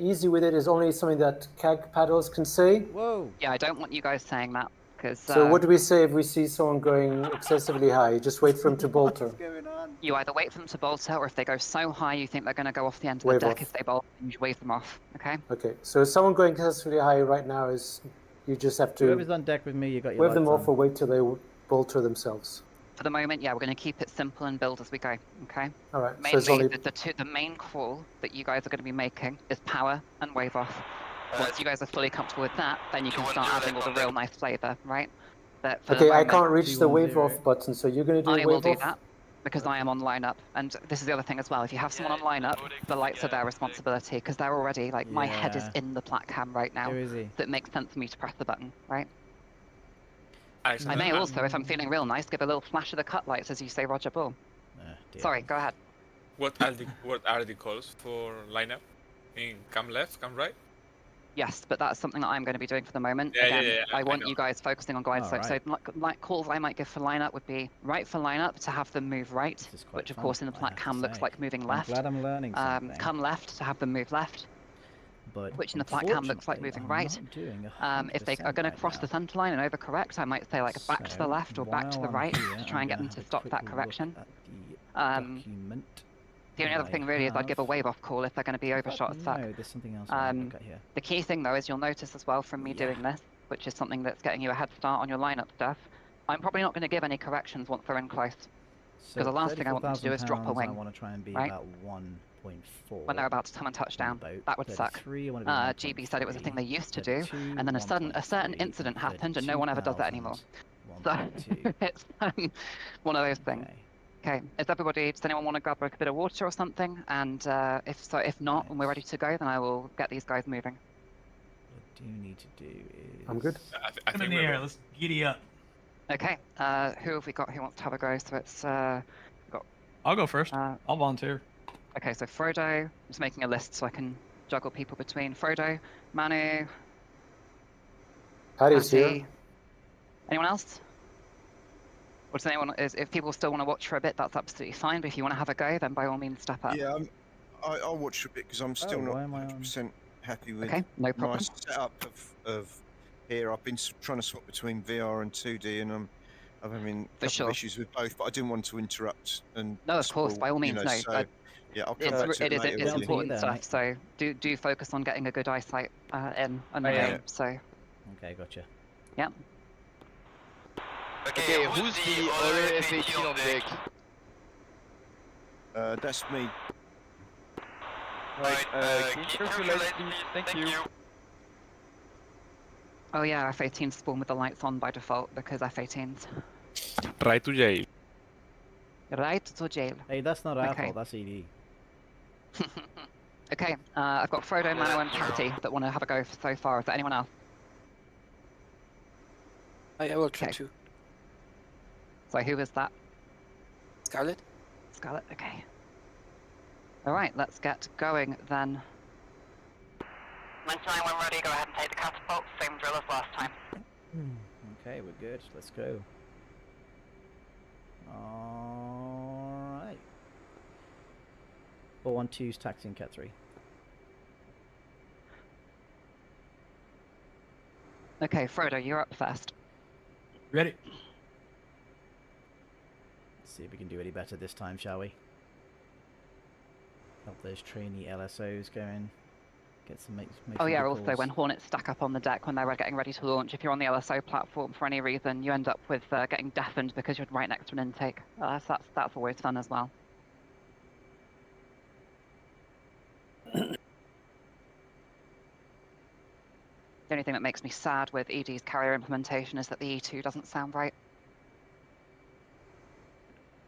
easy with it is only something that CAG paddles can say. Whoa! Yeah, I don't want you guys saying that because So what do we say if we see someone going excessively high? Just wait for him to bolter. What's going on? you either wait for them to bolter, or if they go so high you think they're going to go off the end of the Wave deck off. if they bolt, you wave them off. Okay. Okay, so if someone going excessively high right now is, you just have to Whoever's on deck with me, you got your wave them lights off on. or wait till they bolter themselves. For the moment, yeah, we're going to keep it simple and build as we go. Okay. All right, so it's Mainly, only the main call that you guys are going to be making is power and wave off. Once you guys are fully comfortable with that, then you can start adding all the real nice flavor, right? But for the okay. I moment, can't reach the wave 210. off button, so you're going to do I a will wave do off. that because I am on lineup, and this is the other thing as well. If you have someone on lineup, the lights are their responsibility because they're already like my head is Yeah. in the plat cam right now, Who is he? so it makes sense for me to press the button, right? I I may also, if I'm feeling real nice, give a little flash of the cut lights as you say Roger Bull. Dear. Sorry, go ahead. What are the calls for lineup? In come left, come right? Yes, but that's something that I'm going to be doing for the moment. Yeah, Again, yeah, I I want know. you guys focusing on glide slope. Alright. So like calls I might give for lineup would be right for lineup to have them move right, This is quite which of fun, course in the I plat have to cam looks say. like moving I'm left. glad I'm learning something. Come left to have them move left, But which in the plat cam looks like unfortunately, moving I'm right. not doing If they are 100% going to right cross now. the center line and overcorrect, I might say like back to the So, left or back to the while I'm right here, to try I'm and get gonna them to have a stop quick that look correction. at the document The only other that thing I really is I'd give a have. wave off call if they're going to be In overshot fact, as fuck. no, there's something else I want to look at here. The key thing though is you'll notice as well from me Yeah. doing this, which is something that's getting you a head start on your lineup stuff. I'm probably not going to give any corrections once they're in close. So the last thing I want them to do is drop a £34,000 I wing, want to try and be right? about 1.4. When they're about to come and touch down. About That would suck. 33, I want to do GB said it was a thing they used to do, 32, and then a certain 1.3, incident happened, and no one ever does that anymore. So 1.2. it's one of those things. Okay. Okay, is everybody? Does anyone want to grab a bit of water or something? And if not, when we're ready to go, then I will get these guys moving. What I do need to do is... I'm good. I Come think in the we're air. good. Let's giddy up. Okay, who have we got who wants to have a go? So it's I'll go first. Uh, I'll volunteer. okay, so Frodo. I'm just making a list so I can juggle people between Frodo, Manu, Patty's here. Patty. Anyone else? Or does anyone? If people still want to watch for a bit, that's absolutely fine. But if you want to have a go, then by all means step up. Yeah, I'll watch for a bit because I'm still why not am I on? 100% happy with Okay, no my problem. setup of here. I've been trying to swap between VR and 2D, and I'm having a For couple sure. of issues with both. But I didn't want to interrupt and No, of course, spoil, by all you means, know, no. So, yeah, I'll come back to it later. It's Well, important there, stuff. mate. So do focus on getting a good eyesight in on the Yeah. game. So Okay, gotcha. yeah. Okay, who's the other F18 on deck? That's me. Right, can you turn your lights, please? Thank you. Oh yeah, F18s spawn with the lights on by default because F18s. Right to jail. Right to jail. Hey, that's not our Okay. fault, that's ED. Okay, I've got Frodo, Mano, and Patty that want to have a go so far. Is there anyone else? I will try Okay. to. So who is that? Scarlet? Scarlet, okay. Alright, let's get going then. 99 when ready, go ahead and take the catapult. Same drill as last time. Okay, we're good. Let's go. Alright. 412's taxiing Cat 3. Okay, Frodo, you're up first. Ready? Let's see if we can do any better this time, shall we? Help those trainee LSOs going. Get some make Oh some yeah, good also calls. when Hornets stack up on the deck when they're getting ready to launch, if you're on the LSO platform for any reason, you end up with getting deafened because you're right next to an intake. So that's always fun as well. The only thing that makes me sad with ED's carrier implementation is that the E2 doesn't sound right.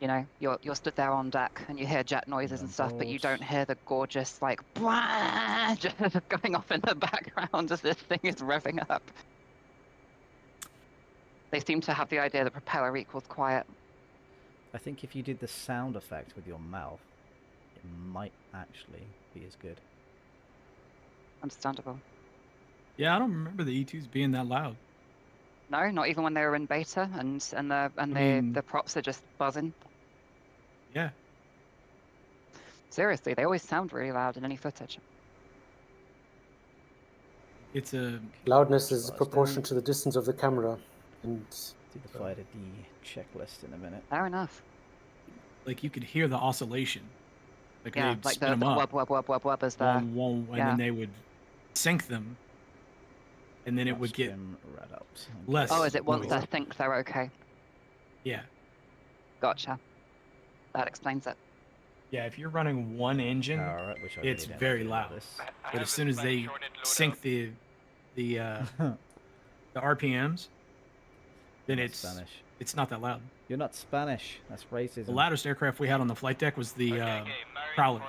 You know, you're stood there on deck and you hear jet noises and stuff, but you don't hear the gorgeous like just going off in the background as this thing is revving up. They seem to have the idea that propeller equals quiet. I think if you did the sound effect with your mouth, it might actually be as good. Understandable. Yeah, I don't remember the E2s being that loud. No, not even when they were in beta and the props are just buzzing. Yeah. Seriously, they always sound really loud in any footage. It's a Loudness is Fast proportional down. to the distance of the camera. And Do the flight ID checklist in a minute. Fair enough. like you could hear the oscillation. Like Yeah, they'd like spin the them up, wub as the wom, wom, and yeah. then they would sync them, and then it would get Trim right up. less. Oh, is it once noise. they're synced they're okay? Yeah. Gotcha. That explains it. Yeah, if you're running one engine, Power up, which I it's really don't very do loud. this. But as soon as they sync the RPMs, then Not it's Spanish. it's not that loud. You're not Spanish. That's racism. The loudest aircraft we had on the flight deck was the Prowlers.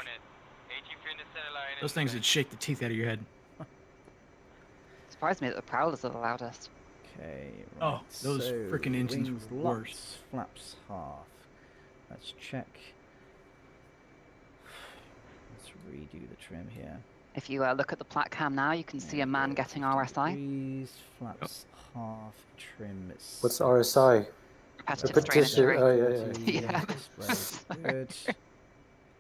Those things would shake the teeth out of your head. Surprised me that the Prowlers are the loudest. Okay. Oh, Right. those so, frickin' engines wings were lots, worse. Flaps half. Let's check. Let's redo the trim here. If you look at the plat cam now, you can see a man getting 50 RSI. degrees, flaps half, trim is what's RSI? Repetitive strain injury. Oh, yeah. Yeah. Good.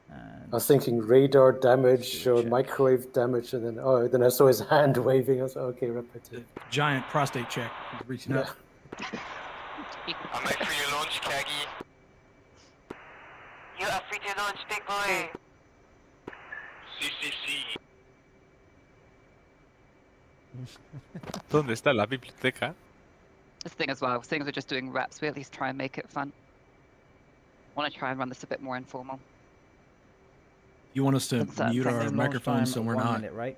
I And was thinking radar damage do a or check. microwave damage, and then I saw his hand waving. I was like, okay, repetitive. Giant prostate check. He's reaching Yeah. up. I'm ready for your launch, Kaggy. You are free to launch, big boy. CCC. ¿Dónde está la biblioteca? This thing as well, seeing as we're just doing reps, we at least try and make it fun. I want to try and run this a bit more informal. You want us to It's, mute our Launch microphones so time, we're 1 not, minute, right?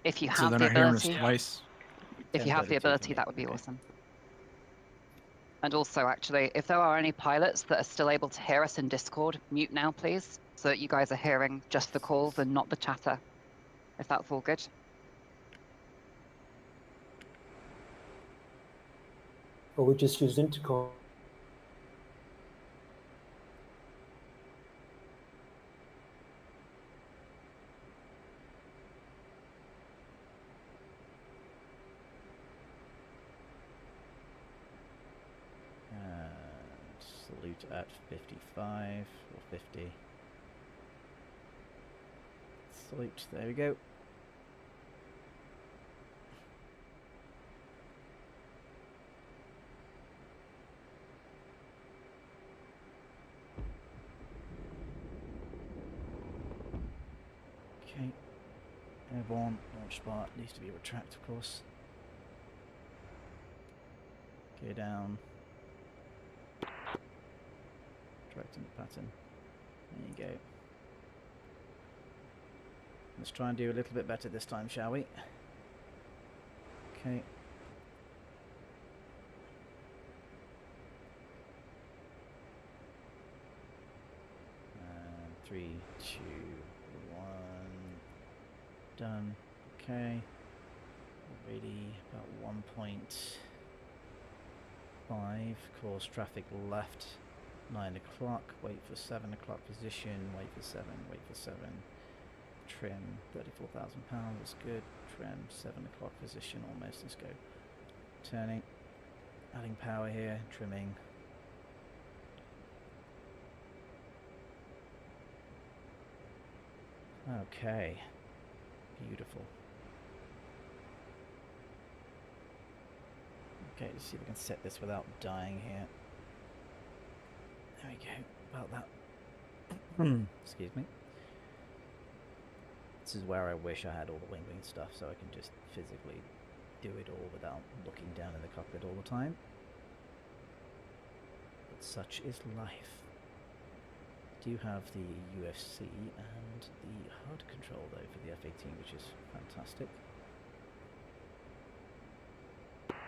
If you so have they're the not hearing us ability, twice. if you have the 10:32 ability, for me. that would be Okay. awesome. And also, actually, if there are any pilots that are still able to hear us in Discord, mute now, please, so that you guys are hearing just the calls and not the chatter, if that's all good. Or we just use intercom. Salute at 55 or 50. Salute, there we go. Okay. Airborne launch bar needs to be retracted, of course. Gear down. Correcting the pattern. There you go. Let's try and do a little bit better this time, shall we? Okay. And 3, 2, 1. Done. Okay. Already about 1.5. Course traffic left. 9 o'clock. Wait for 7 o'clock position. Wait for 7. Wait for 7. Trim. 34,000 pounds. That's good. Trim. 7 o'clock position almost. Let's go. Turning. Adding power here. Trimming. Okay. Beautiful. Okay, let's see if we can set this without dying here. There we go. About that. Excuse me. This is where I wish I had all the wing stuff so I can just physically do it all without looking down in the cockpit all the time. But such is life. Do have the UFC and the HUD control though for the F-18, which is fantastic.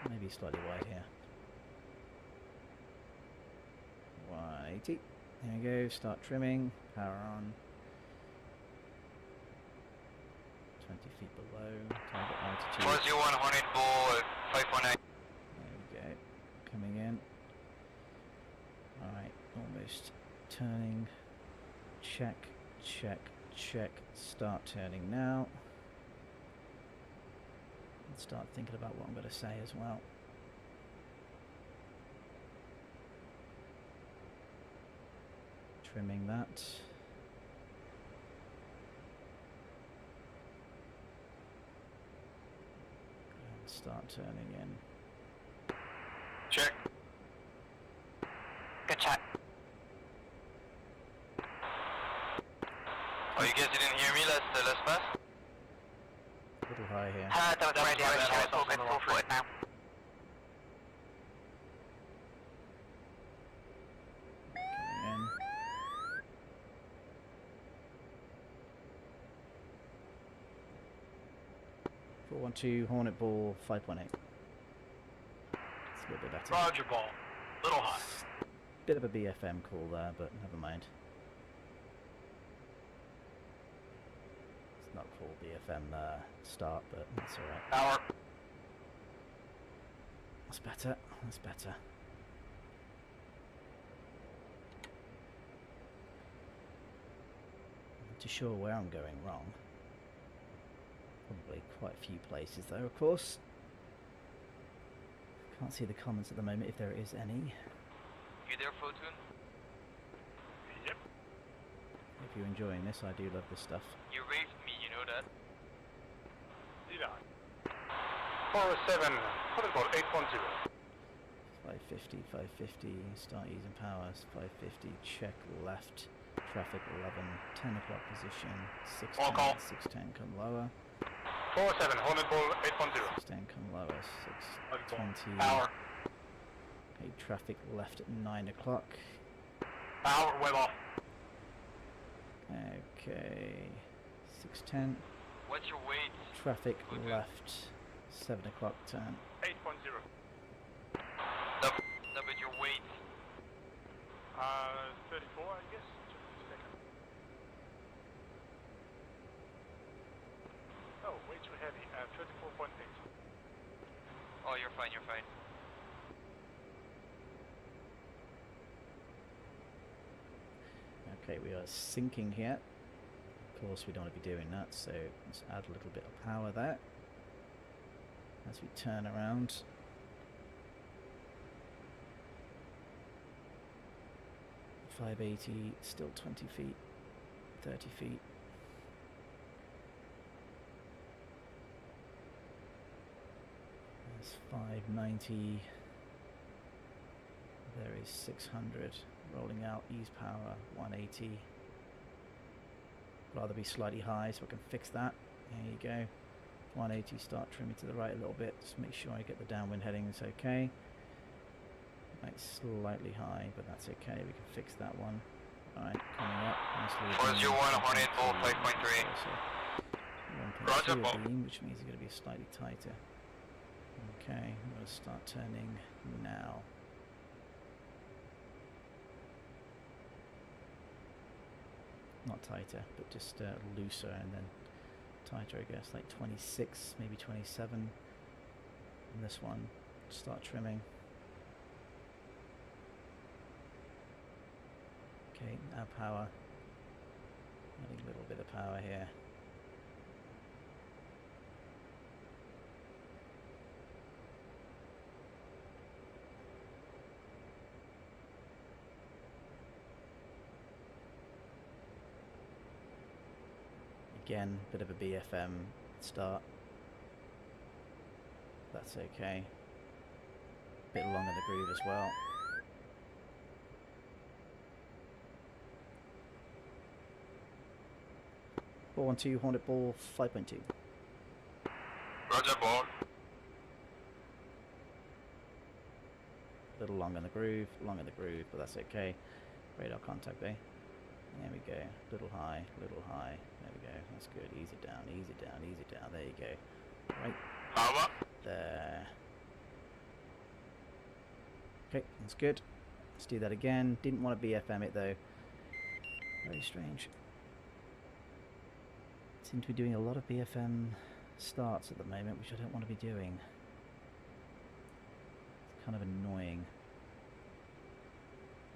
Maybe slightly wide here. 180. There we go. Start trimming. Power on. 20 feet below. Target altitude. 401 Hornet Bull 519. There we go. Coming in. Alright. Almost turning. Check. Check. Check. Start turning now. And start thinking about what I'm going to say as well. Trimming that. And start turning in. Check. Good check. Oh, you guys didn't hear me? Let's pass. A little high here. That was radio. It's all good. Full foot now. Coming in. .412 Hornet Ball 5.8. It's a little bit better. Roger ball. Little high. Bit of a BFM call there, but never mind. It's not called BFM start, but that's alright. Power. That's better. That's better. Not too sure where I'm going wrong. Probably quite a few places though, of course. Can't see the comments at the moment if there is any. You there, Photon? Yep. If you're enjoying this, I do love this stuff. You raised me, you know that? Did I? 407 Hornet Bull 810. 550, 550, start using powers, 550, check left, traffic 11, 10 o'clock position, 610, call. 610 come lower, 407 Hornet Bull 810. 610 come lower, 620, Power. okay, traffic left at 9 o'clock, Power, web off. okay, 610, What's your weight? traffic left, 7 o'clock turn, 810. No, but your weight. 34, I guess. Just a second. Oh, way too heavy. 34.8. Oh, you're fine, you're fine. okay, we are sinking here, of course we don't want to be doing that, so let's add a little bit of power there, as we turn around. .580, still 20 feet, 30 feet. There's 590. There is 600. Rolling out, ease power, 180. Rather be slightly high so I can fix that. There you go. 180, start trimming to the right a little bit. Just make sure I get the downwind headings okay. Like slightly high, but that's okay. We can fix that one. Alright, coming up. Nicely. 401 Hornet Bull 5.3. 1.2 Roger, beam, which means it's going to be slightly tighter. Okay, I'm going to start turning now. Not tighter, but just looser, and then tighter, I guess, like 26, maybe 27. And this one, start trimming. Okay, now power. Adding a little bit of power here. Again, bit of a BFM start. That's okay. Bit long in the groove as well. Ball 1-2, Hornet ball 5.2. Roger, ball. Little long in the groove, but that's okay. Radar contact, eh? There we go. Little high, little high. There we go. That's good. Easy down, easy down, easy down. There you go. Right. Power. There. Okay, that's good. Let's do that again. Didn't want to BFM it though. Very strange. Seem to be doing a lot of BFM starts at the moment, which I don't want to be doing. It's kind of annoying.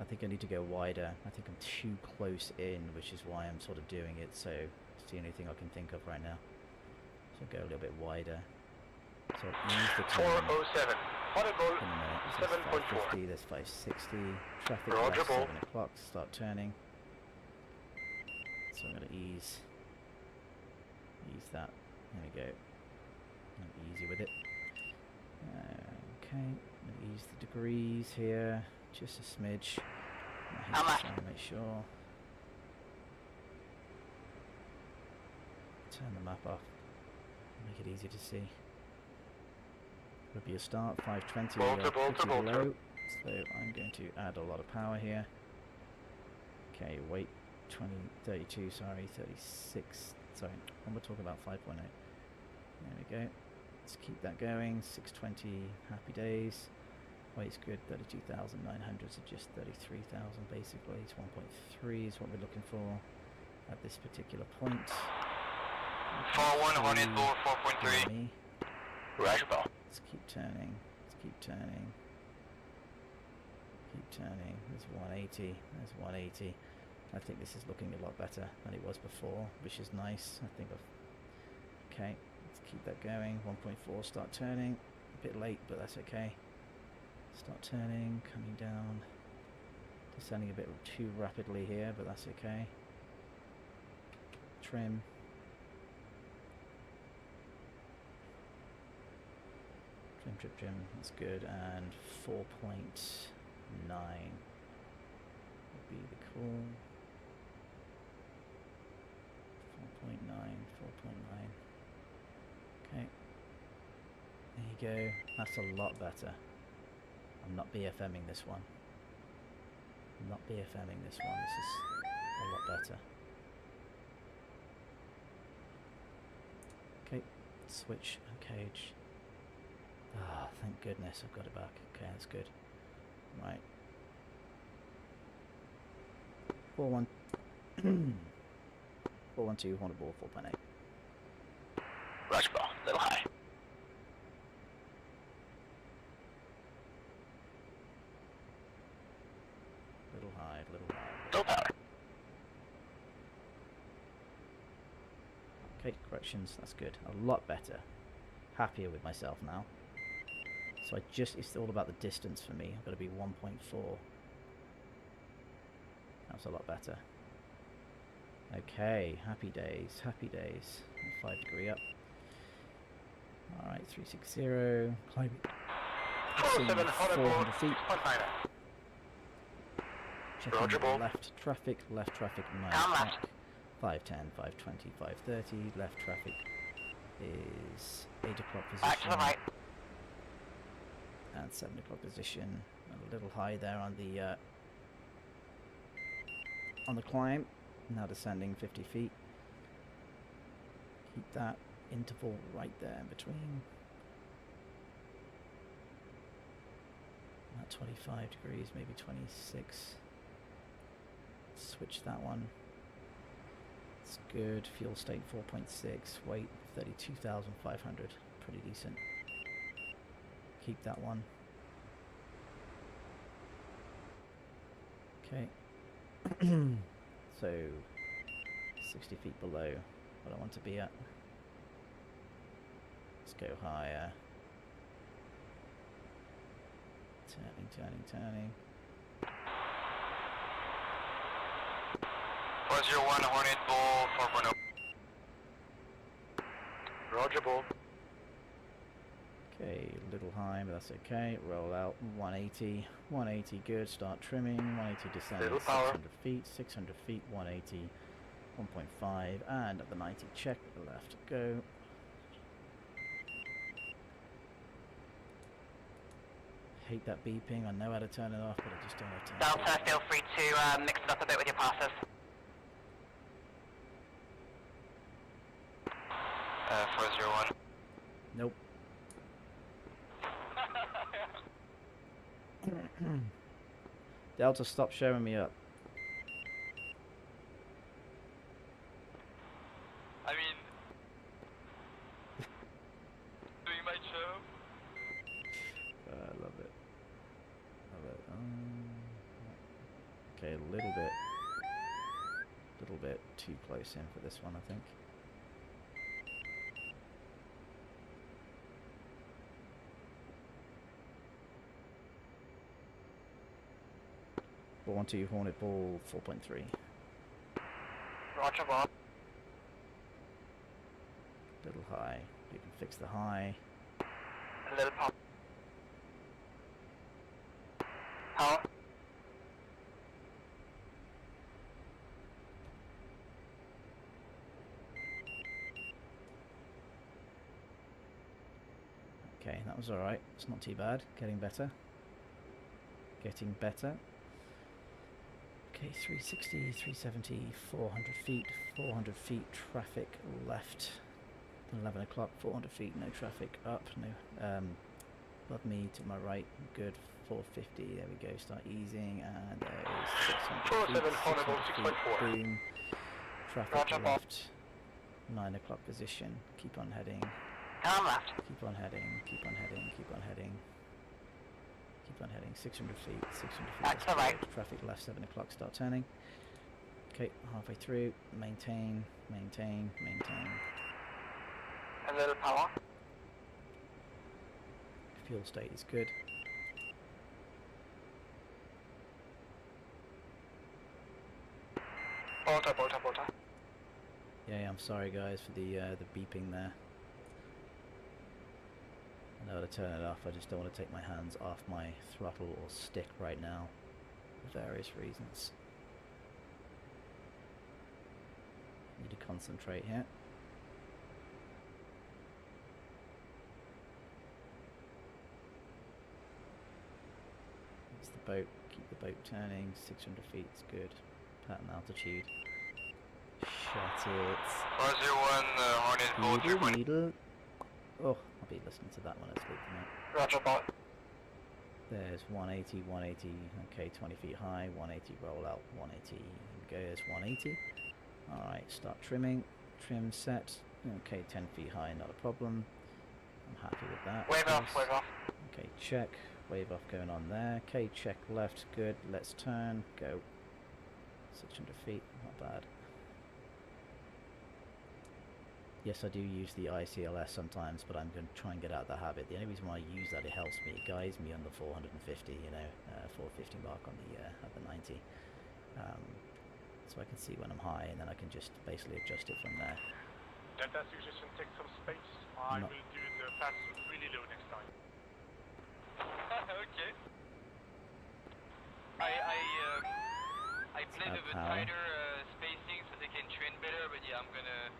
I think I need to go wider. I think I'm too close in, which is why I'm sort of doing it. So it's the only thing I can think of right now. So go a little bit wider. So use the turn. 407. Audible. 7.4. There's 560. Traffic Roger, left, ball. 7 o'clock. Start turning. So I'm going to ease that. There we go. I'm easy with it. Okay. I'm going to ease the degrees here. Just a smidge. I hate to make sure. Turn the map off. Make it easy to see. Would be a start. 520. Pretty low. So I'm going to add a lot of power here. Okay, wait. 32. Sorry, 36. Sorry, when we're talking about 5.8. There we go. Let's keep that going. 620. Happy days. Weight's good, 32,900, so just 33,000 basically. It's 1.3 is what we're looking for at this particular point. 4-1, Hornet ball 4.3. Roger, ball. Let's keep turning. Let's keep turning. Keep turning. There's 180. There's 180. I think this is looking a lot better than it was before, which is nice. I think I've... Okay, let's keep that going. 1.4, start turning. A bit late, but that's okay. Start turning, coming down, descending a bit too rapidly here, but that's okay. Trim. Trim, that's good, and 4.9 would be the call. 4.9, 4.9. Okay. There you go, that's a lot better. I'm not BFMing this one. I'm not BFMing this one. This is a lot better. Okay, switch and cage. Ah, thank goodness I've got it back. Okay, that's good. Right. 4-1. 4-1-2, Hornet ball 4.8. Rush ball. Little high. Little high, little high. Low power. Okay, corrections, that's good. A lot better. Happier with myself now. So it's all about the distance for me. I've got to be 1.4. That's a lot better. Okay, happy days, happy days. 5 degree up. Alright, 360. Climbing. 407, Hornet ball 400 feet. 6.9. Checking ball. left traffic, 9 Down o'clock. left. 510, 520, 530. Left traffic is 8 o'clock Back to the position. right. And 7 o'clock position. A little high there on the climb. Now descending 50 feet. Keep that interval right there in between. About 25 degrees, maybe 26. Switch that one. That's good. Fuel state 4.6. Weight 32,500. Pretty decent. Keep that one. Okay. So 60 feet below what I want to be at. Let's go higher. Turning. 401 Hornet Bull 4.0. Roger, Bull. Okay, a little high, but that's okay. Roll out 180. 180, good. Start trimming. 180 descending Little power. 600 feet. 600 feet, 180. 1.5. And at the 90, check with the left. Go. Hate that beeping. I know how to turn it off, but I just don't have time. Delta, feel free to mix it up a bit with your passes. 401. Nope. Delta, stop showing me up. I mean, doing my job. I love it. Love it. Okay, a little bit too close in for this one, I think. Ball 1-2, Hornet Ball 4.3. Roger, Bob. Little high. You can fix the high. A little pop. Power. Okay, that was alright. It's not too bad. Getting better. Getting better. Okay, 360, 370, 400 feet. 400 feet, traffic left. 11 o'clock, 400 feet, no traffic up. No, above me to my right. Good, 450. There we go. Start easing, and there is 600 feet. 600 feet, boom. Traffic Roger, left. 9 o'clock position. Keep on heading. Turn left. Keep on heading, keep on heading, keep on heading. Keep on heading, 600 feet, 600 feet. Back to the right. Traffic left, 7 o'clock, start turning. Okay, halfway through, maintain. A little power. Fuel state is good. Bolter. Yeah, I'm sorry guys for the beeping there. I know how to turn it off, I just don't want to take my hands off my throttle or stick right now, for various reasons. Need to concentrate here. It's the boat, keep the boat turning, 600 feet is good. Pattern altitude. Shut it. 401 Hornet Bull 3.0. Needle. Oh, I'll be listening to that one as well tonight. Roger, Bob. There's 180, 180, okay, 20 feet high, 180 roll out, 180, goes 180. Alright, start trimming, trim set, okay, 10 feet high, not a problem. I'm happy with that. Wave off. Okay, check, wave off going on there. Okay, check left, good, let's turn, go. 600 feet, not bad. Yes, I do use the ICLS sometimes, but I'm going to try and get out of the habit. The only reason why I use that, it helps me. It guides me on the 450, you know, 450 mark on the at the 90. So I can see when I'm high, and then I can just basically adjust it from there. Delta suggestion, take some space. I No. will do the pass really low next time. Okay. I played Up with a high. tighter spacing so they can train better, but yeah, I'm gonna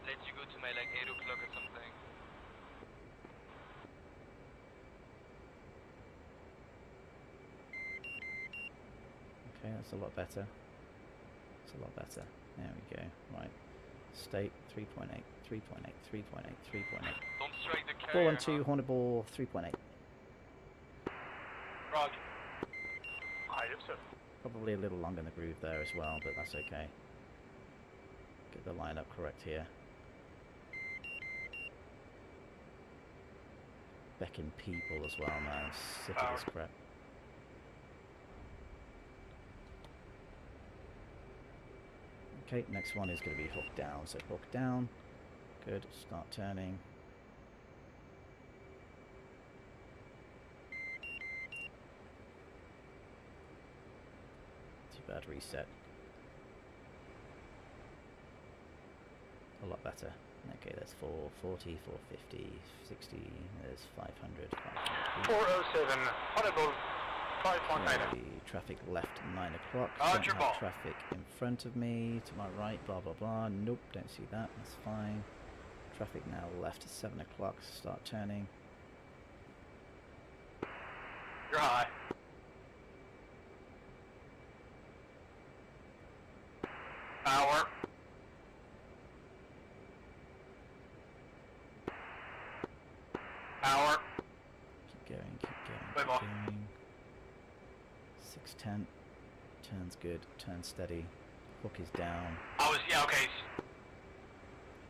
let you go to my like 8 o'clock or something. Okay, that's a lot better. That's a lot better. There we go. Right. State 3.8, 3.8, 3.8, 3.8. Don't strike the Ball carrier. on 2, Hornet Ball 3.8. Roger. I hope so. Probably a little long in the groove there as well, but that's okay. Get the lineup correct here. Becking people as well, man. I'm sick of this crap. Okay, next one is going to be hook down. So hook down. Good. Start turning. Too bad reset. A lot better. Okay, that's 440, 450, 60, there's 500, 407, audible, 5.9. okay, traffic left 9 o'clock. Roger, ball. Traffic in front of me, to my right, blah blah blah. Nope, don't see that, that's fine. Traffic now left 7 o'clock, start turning. You're high. Power. Power. Keep going, keep going, Wait, ball. keep going. 610, turns good, turn steady. Hook is down. Yeah, okay.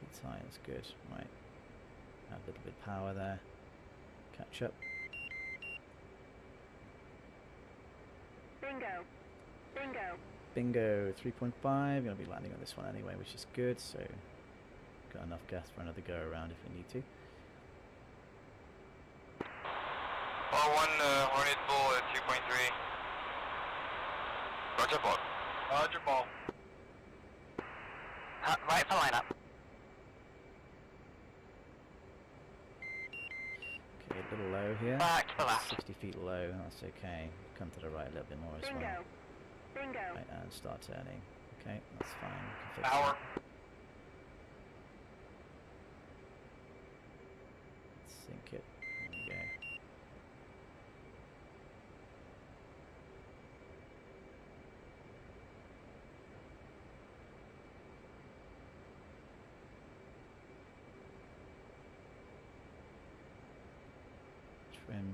It's high, that's good. Right. Add a little bit of power there. Catch up. Bingo. Bingo. Bingo, 3.5. Gonna be landing on this one anyway, which is good. So, got enough gas for another go around if we need to. R1 Hornet Bull at 2.3. Roger, ball. Roger, ball. Right for lineup. Okay, a little low here. Back to the left. 60 feet low, that's okay. Come to the right a little bit more as Bingo. well. Bingo. Right, and start turning. Okay, that's fine. We can fix Power. that. Sink it. There we go. Trim.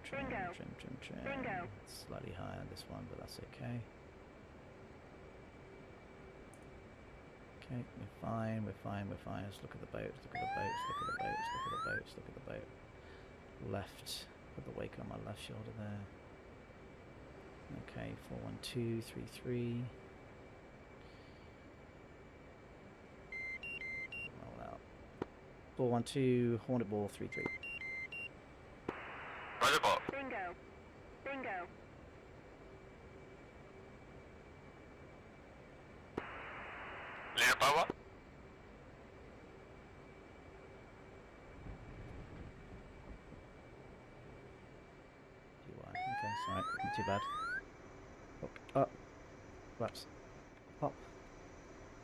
Trim. Bingo. Trim. Bingo. It's slightly higher on this one, but that's okay. Okay, we're fine. Let's look at the boats, look at the boat. Left, put the wake on my left shoulder there. Okay, 41233. Roll out. 412, Hornet Ball 33. Roger, ball. Bingo. Bingo. Leader power. Okay, sorry, not too bad. Hook up, flaps, hop,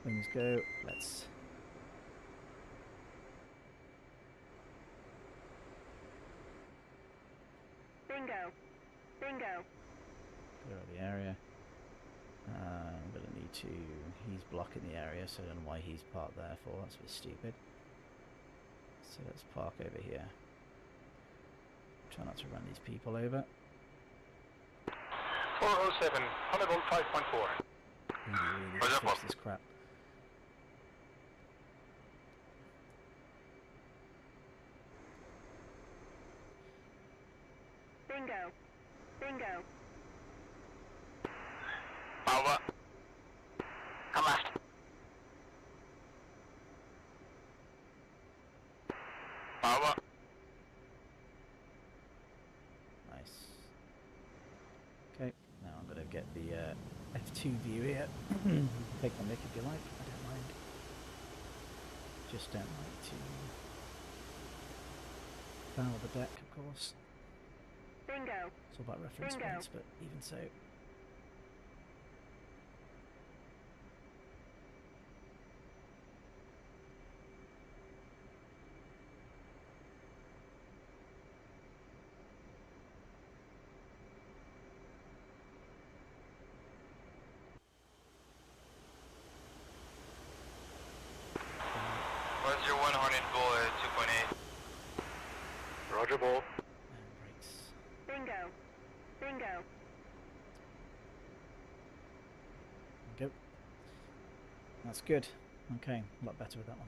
wings go, let's... Bingo. Bingo. Clear out the area. I'm gonna need to... He's blocking the area, so I don't know why he's parked there for. That's a bit stupid. So let's park over here. Try not to run these people over. 407, audible, 5.4. Really Roger, fix boss. this crap. Bingo. Bingo. Power. Come left. Power. Nice. Okay, now I'm gonna get the F2 view here. Take the mic if you like, I don't mind. Just don't like to foul the deck, of course. Bingo. It's all about reference Bingo. points, but even so. What's your 1 Hornet Bull at 2.8? Roger, ball. And brakes. Bingo. Bingo. That's good. Okay, a lot better with that one.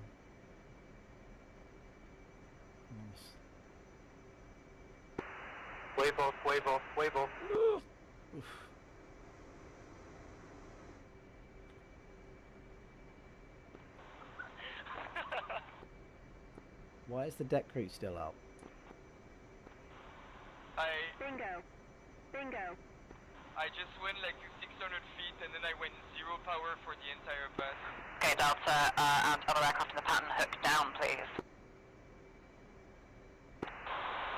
Nice. Wave off, wave off, wave off. Oof. Why is the deck crew still out? Bingo. Bingo. I just went like 600 feet and then I went 0 power for the entire pass. Okay, Delta, and other aircraft in the pattern, hook down, please.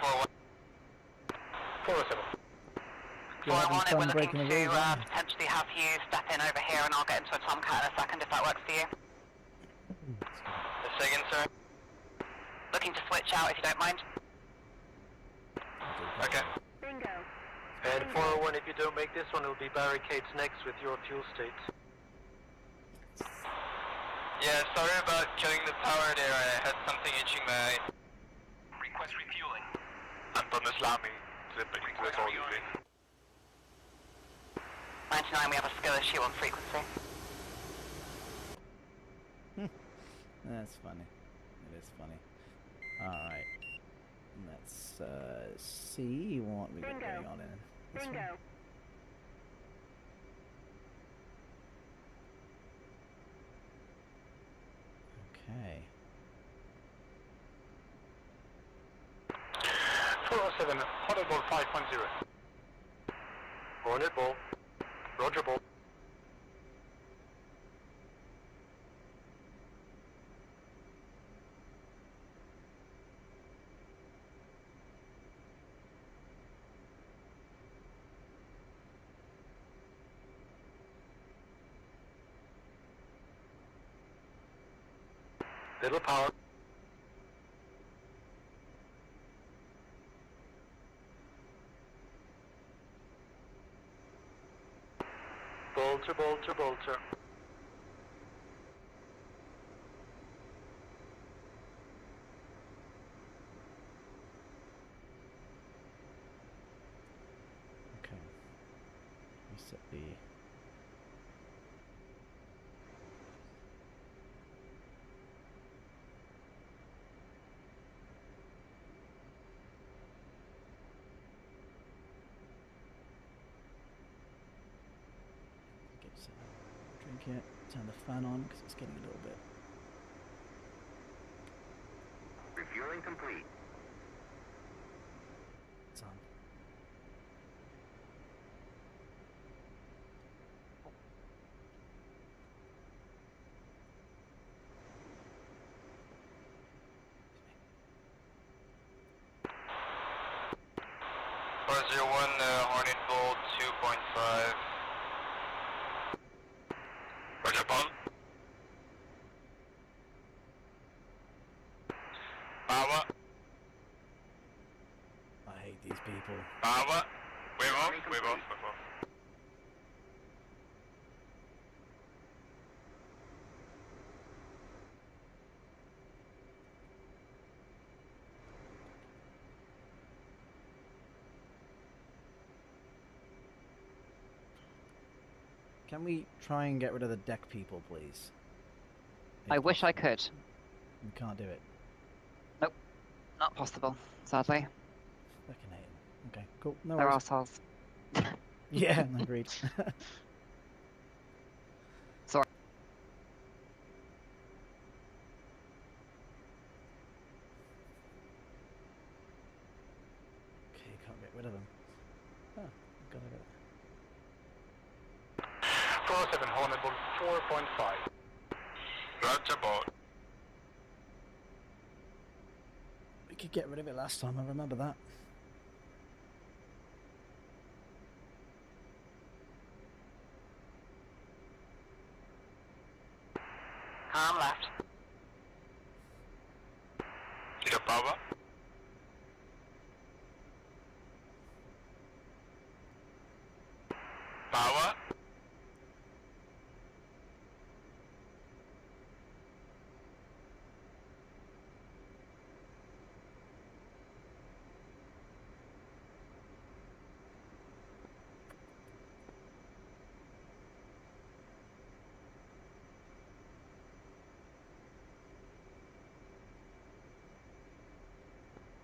407. 401, fun we're looking breaking the to rules, aren't you? potentially have you step in over here and I'll get into a Tomcat in a second if that works for you. A second, sir. Looking to switch out if you don't mind. Okay. Bingo. And 401, if you don't make this one, it'll be barricades next with your fuel state. Yeah, sorry about killing the power there. I had something itching my eye. Request refueling. Anton Islami, zipping to the volume. 99, we have a skill issue on frequency. That's funny. It is funny. Alright. Let's see what we got Bingo. going on in this one. Bingo. Okay. 407, Hornet Ball 510. Hornet Ball. Roger Ball. Little power. Bolter, bolter, bolter. Okay. Reset the... Get some drink it, turn the fan on because it's getting a little bit... Refueling complete. It's on. Hornet Bolt 2.5. Roger, Paul. Power. I hate these people. Power. Wave off, wave off, wave off. Can we try and get rid of the deck people, please? If I wish I possible. could. We can't do it. Not possible, sadly. Fucking hate them. Okay, cool. No They're worries. arseholes. Yeah, agreed. Sorry. Okay, can't get rid of them. Oh, got it. 407, Hornet Ball 4.5. Roger, Bolt. We could get rid of it last time, I remember that. Calm left. Zero power. Power.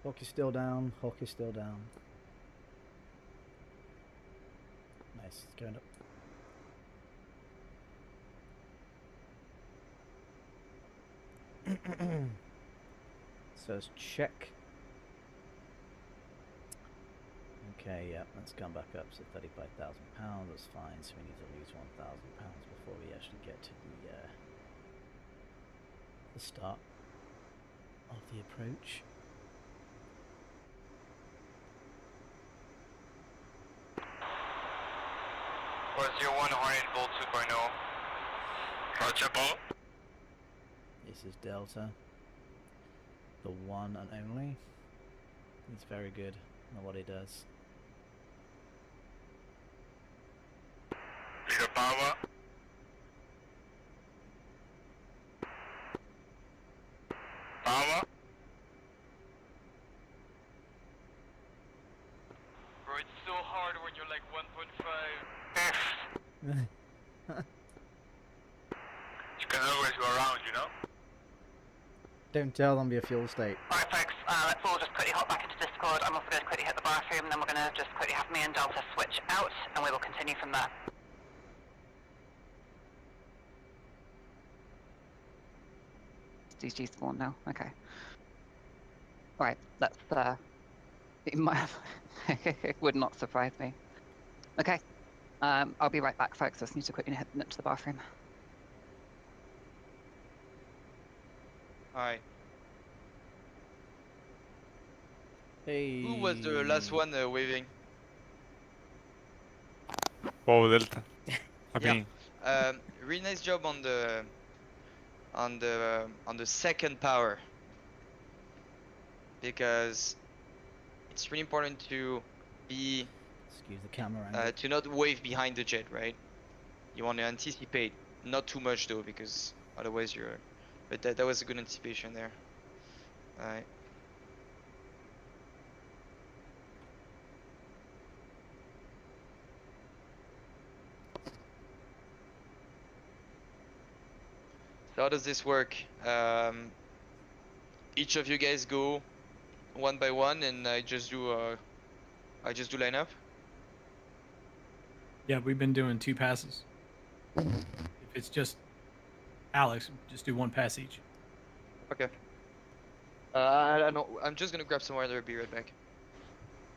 Hawk is still down. Hawk is still down. Nice. It's going up. So it's check. Okay, yeah, that's gone back up. So £35,000. That's fine. So we need to lose £1,000 before we actually get to the start of the approach. Or 01 Hornet Volt 2.0. Roger, Paul. This is Delta. The one and only. He's very good at what he does. Leader power. Power. Bro, it's so hard when you're like 1.5. You can always go around, you know? Don't tell them your fuel state. Alright folks, let's all just quickly hop back into Discord. I'm also going to quickly hit the bathroom, and then we're going to just quickly have me and Delta switch out, and we will continue from there. DG spawn now, okay. Right, that's it might have, it would not surprise me. Okay, I'll be right back folks, I just need to quickly head into the bathroom. Alright. Hey. Who was the last one waving? Wow, Delta. Yeah. Really nice job on the second power, because it's really important to be Excuse the camera angle. to not wave behind the jet, right? You want to anticipate, not too much though, because otherwise you're. But that was a good anticipation there. Alright. So how does this work? Each of you guys go one by one, and I just do line up. Yeah, we've been doing 2 passes. If it's just Alex, just do 1 pass each. Okay. I don't know. I'm just gonna grab some water. Be right back.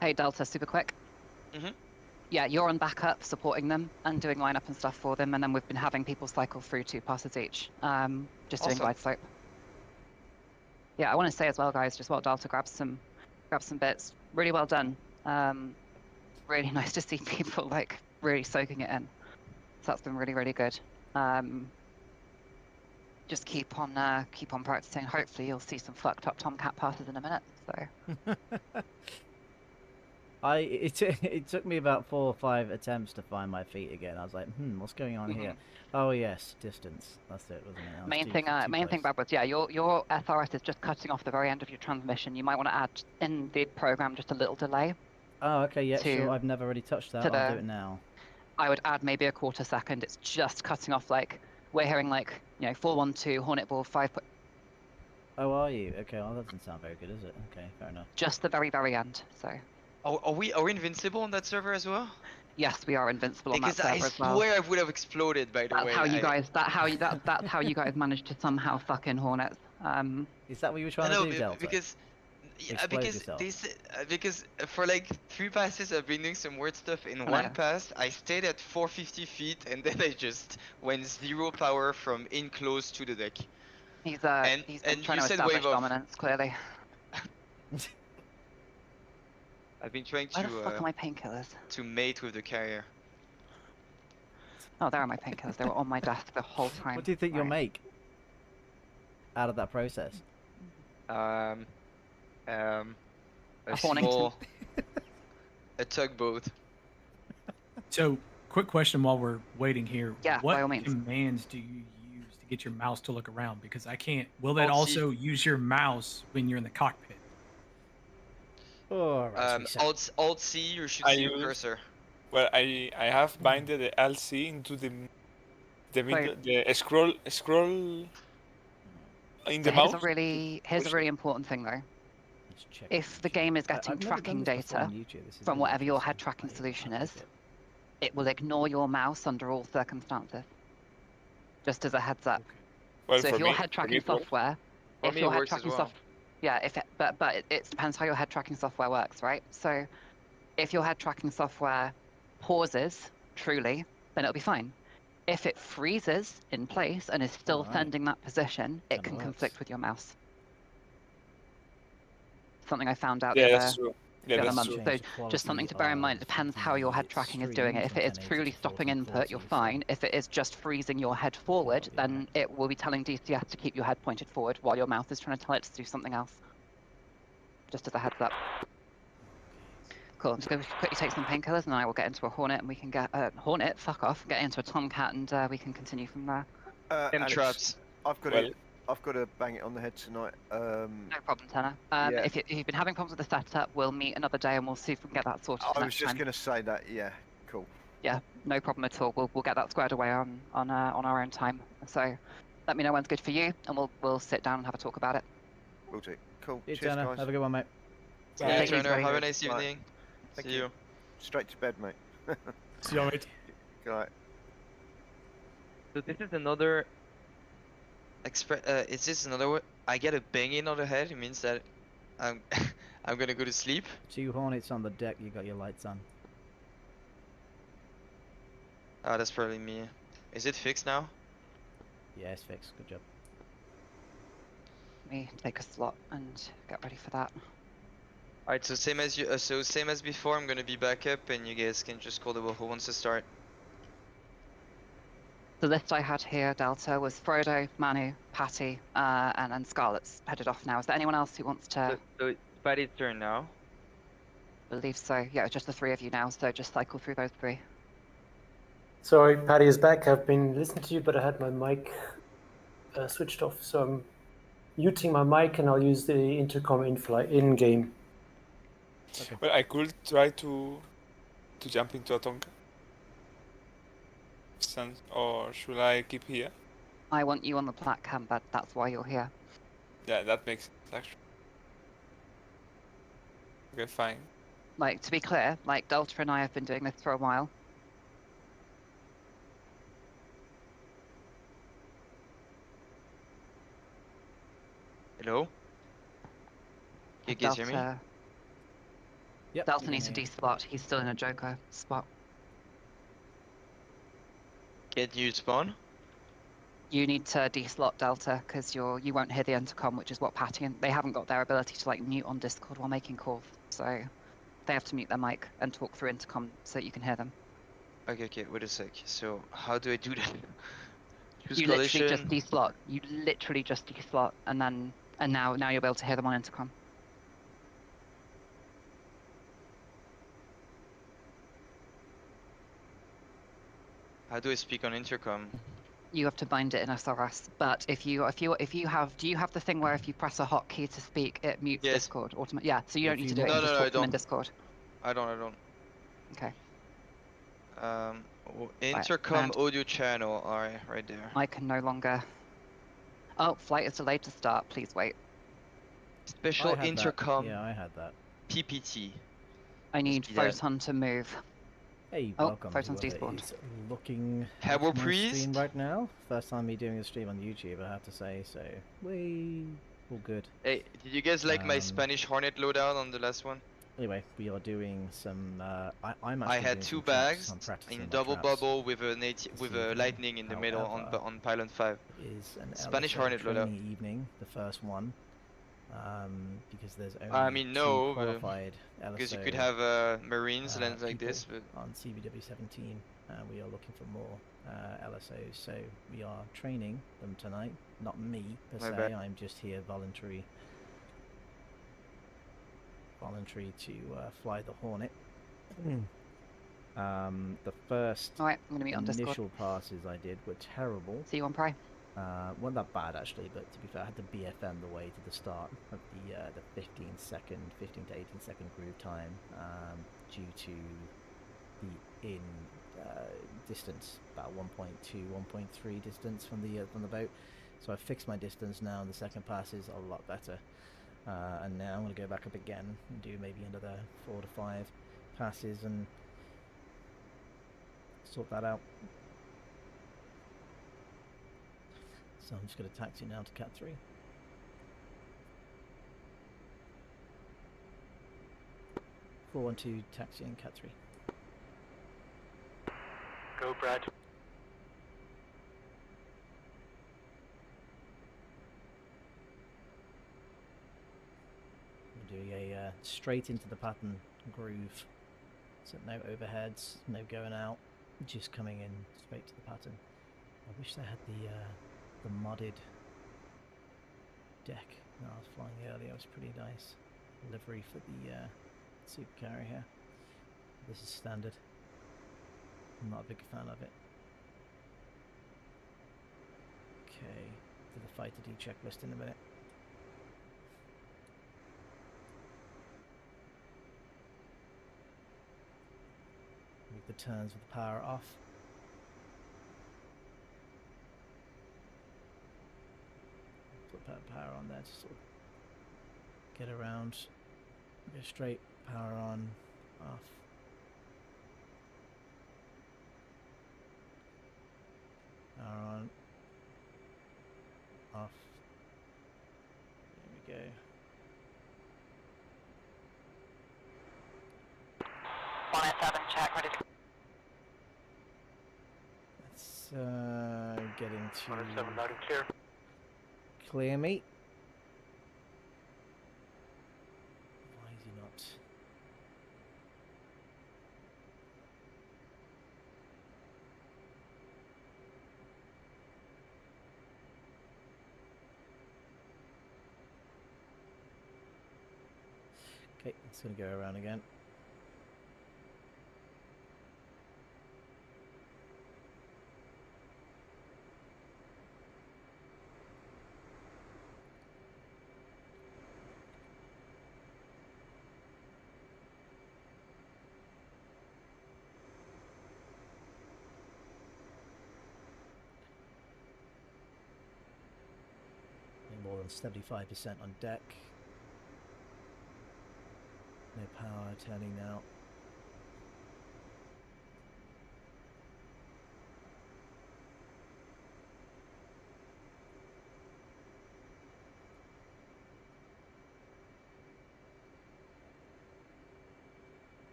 Hey Delta, super quick. Yeah, you're on backup, supporting them and doing lineup and stuff for them, and then we've been having people cycle through 2 passes each, just doing Awesome. wide slope. Yeah, I want to say as well, guys, just while Delta grabs some bits, really well done. Really nice to see people like really soaking it in. So that's been really, really good. Just keep on practicing. Hopefully, you'll see some fucked up Tomcat passes in a minute. So. It took me about 4 or 5 attempts to find my feet again. I was like, what's going on here? Oh yes, distance. That's it, wasn't it? Main thing, Brad, was your SRS is just cutting off the very end of your transmission. You might want to add in the program just a little delay. Oh, okay, yeah, sure. I've never really touched that. I'll do it now. I would add maybe a quarter second. It's just cutting off, like we're hearing 412 Hornet Ball 5. Oh, are you? Okay, well that doesn't sound very good, is it? Okay, fair enough. Just the very, very end. So. Are we invincible on that server as well? Yes, we are invincible on that server as well. Because I swear I would have exploded, by the way. That's how you guys managed to somehow fuck in Hornets. Is that what you were trying to do, Delta? Because for like 3 passes I've been doing some weird stuff in one pass. I stayed at 450 feet and then I just went 0 power from in close to the deck. He's trying to establish dominance, clearly. I've been trying Where the fuck are my painkillers? to mate with the carrier. Oh, there are my painkillers. They were on my desk the whole time. What do you think you'll make out of that process? A tugboat. So, quick question while we're waiting here. Yeah, by all what means. commands do you use to get your mouse to look around? Because I can't. Will that also use your mouse when you're in the cockpit? Oh, Alt C, you should see your cursor. Well, I have binded the LC into the scroll in the mouse. Here's a really important thing though. just check If the YouTube. game is I- getting I've never done tracking this before on data YouTube. This is from really whatever your interesting. head tracking I solution like is, it. it will ignore your mouse under all circumstances. Just as a heads up. Well, So for if your me, head for me tracking it works. software, For if me, your it head works as tracking well. yeah, if it, but it depends how your head tracking software works, right? So if your head tracking software pauses truly, then it'll be fine. If it freezes in place and is still Alright. sending that position, it Kinda can works. conflict with your mouse. Something I found out Yeah, the that's true. Yeah, other that's month. true. So just something to bear in mind. It depends how your head tracking is doing it. If it is truly stopping input, you're fine. If it is just freezing your head forward, then it will be telling DCS to keep your head pointed forward while your mouse is trying to tell it to do something else. Just as a heads up. Cool. I'm just going to quickly take some painkillers and then I will get into a Hornet and we can get Hornet. Fuck off. Get into a Tomcat and we can continue from there. Alex, traps. I've got to bang it on the head tonight. No problem, Tanner. Yeah. If you've been having problems with the setup, we'll meet another day and we'll see if we can get that sorted. I was next just time. going to say that. Yeah, cool. Yeah, no problem at all. We'll get that squared away on our own time. So let me know when's good for you, and we'll sit down and have a talk about it. Will do. Cool. Cheers, Cheers, Tanner. guys. Have a good one, mate. Yeah, Yeah, take it easy, Turner, buddy. have a nice Right. evening. Thank See you. you. Straight to bed, mate. See you all right. Good night. So this is another. Is this another way? I get a banging on the head. It means that I'm I'm gonna go to sleep. 2 Hornets on the deck. You got your lights on. Oh, that's probably me. Is it fixed now? Yeah, it's fixed. Good job. Let me take a slot and get ready for that. Alright, so same as you. So same as before. I'm gonna be back up, and you guys can just call the who wants to start. The list I had here, Delta, was Frodo, Manu, Patty, and then Scarlet's headed off now. Is there anyone else who wants to? So it's Patty's turn now. Believe so. Yeah, it's just the 3 of you now. So just cycle through those 3. Sorry, Patty is back. I've been listening to you, but I had my mic switched off, so I'm muting my mic, and I'll use the intercom in game. Okay. Well, I could try to jump into a Tonka. Or should I keep here? I want you on the plat cam, but that's why you're here. Yeah, that makes sense actually. Okay, fine. Like, to be clear, like Delta and I have been doing this for a while. Hello? You guys hear me? Yep. Delta needs to de-spot. He's still in a Joker spot. Get you spawn? You need to de-slot Delta because you won't hear the intercom, which is what Patty and they haven't got their ability to like mute on Discord while making calls, so they have to mute their mic and talk through intercom so that you can hear them. Okay, wait a sec. So how do I do that? Choose You literally collision. just de-slot. You literally just de-slot, and now you'll be able to hear them on intercom. How do I speak on intercom? You have to bind it in SRS, but if you have, do you have the thing where if you press a hotkey to speak, it mutes Yes. Discord automatically? Yeah, so you don't If need you to do it. No, You just no, I talk them in don't. Discord. I don't. Okay. Intercom and- audio channel. Alright, right there. I can no longer. Oh, flight is delayed to start. Please wait. Special I had that. intercom Yeah, I had that. PPT. I need be that. Photon to move. Hey, Oh, welcome. Photon's whoever despawned. is looking Cabo at my Priest? stream right now. First time me doing a stream on YouTube, I have to say. So, all good. Hey, did you guys like my Um, Spanish Hornet loadout on the last one? Anyway, we are doing some. I'm actually I had doing 2 some traps. bags I'm practicing in my double traps. bubble with a this lightning in the middle However, on Pylon 5. It is an Spanish LSO Hornet loadout. training evening, the first one. Because there's only I mean, 2 no, but- qualified LSO. Because you could have Marines lands like this, people but on CVW-17, we are looking for more LSOs, so we are training them tonight. Not me per My se. bad. I'm just here voluntary to fly the Hornet. The first Alright, I'm gonna meet on initial Discord. passes I did were terrible. See you on Prey. Wasn't that bad actually, but to be fair, I had to BFM the way to the start of the 15 to 18 second groove time due to the distance, about 1.2, 1.3 distance from the boat. So I fixed my distance now, and the second pass is a lot better. And now I'm going to go back up again and do maybe another 4 to 5 passes and sort that out. So I'm just going to taxi now to Cat 3. Four and 2 taxi and Cat 3. Go, Brad. I'm doing a straight into the pattern groove. So no overheads, no going out, just coming in straight to the pattern. I wish they had the modded deck that I was flying earlier. It was pretty nice. Livery for the supercarrier here. This is standard. I'm not a big fan of it. Okay, to the fighter D checklist in a minute. Make the turns with the power off. Put that power on there to sort of get around. Go straight, power on, off. Power on, off. There we go. 107, check, ready to... Let's get into 107, loud and clear. clear me. Why is he not? Okay, it's going to go around again. More than 75% on deck. No power turning now.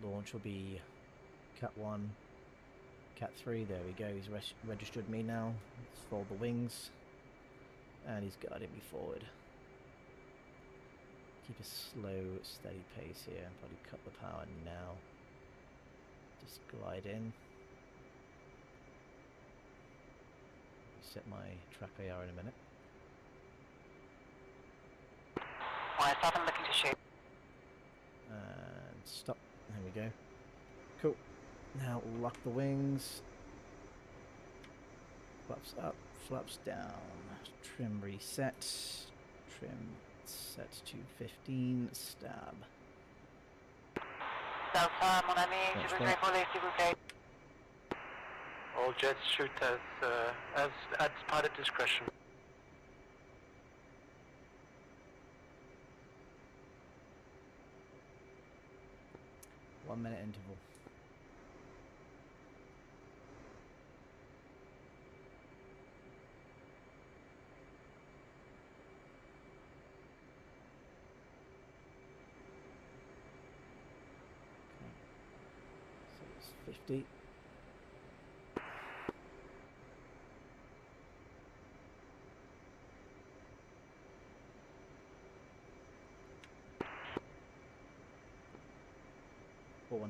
Launch will be Cat 1, Cat 3, there we go, he's registered me now. Let's fold the wings, and he's guiding me forward. Keep a slow, steady pace here, probably cut the power now. Just glide in. Set my track AR in a minute. 107, looking to shoot. And stop. There we go. Cool. Now lock the wings. Flaps up, flaps down. Trim reset. Trim set to 15. Stab. Delta, mon ami, s'il vous plaît, voler, s'il vous plaît. All jets shoot as at pilot discretion. One minute interval. So it's 50.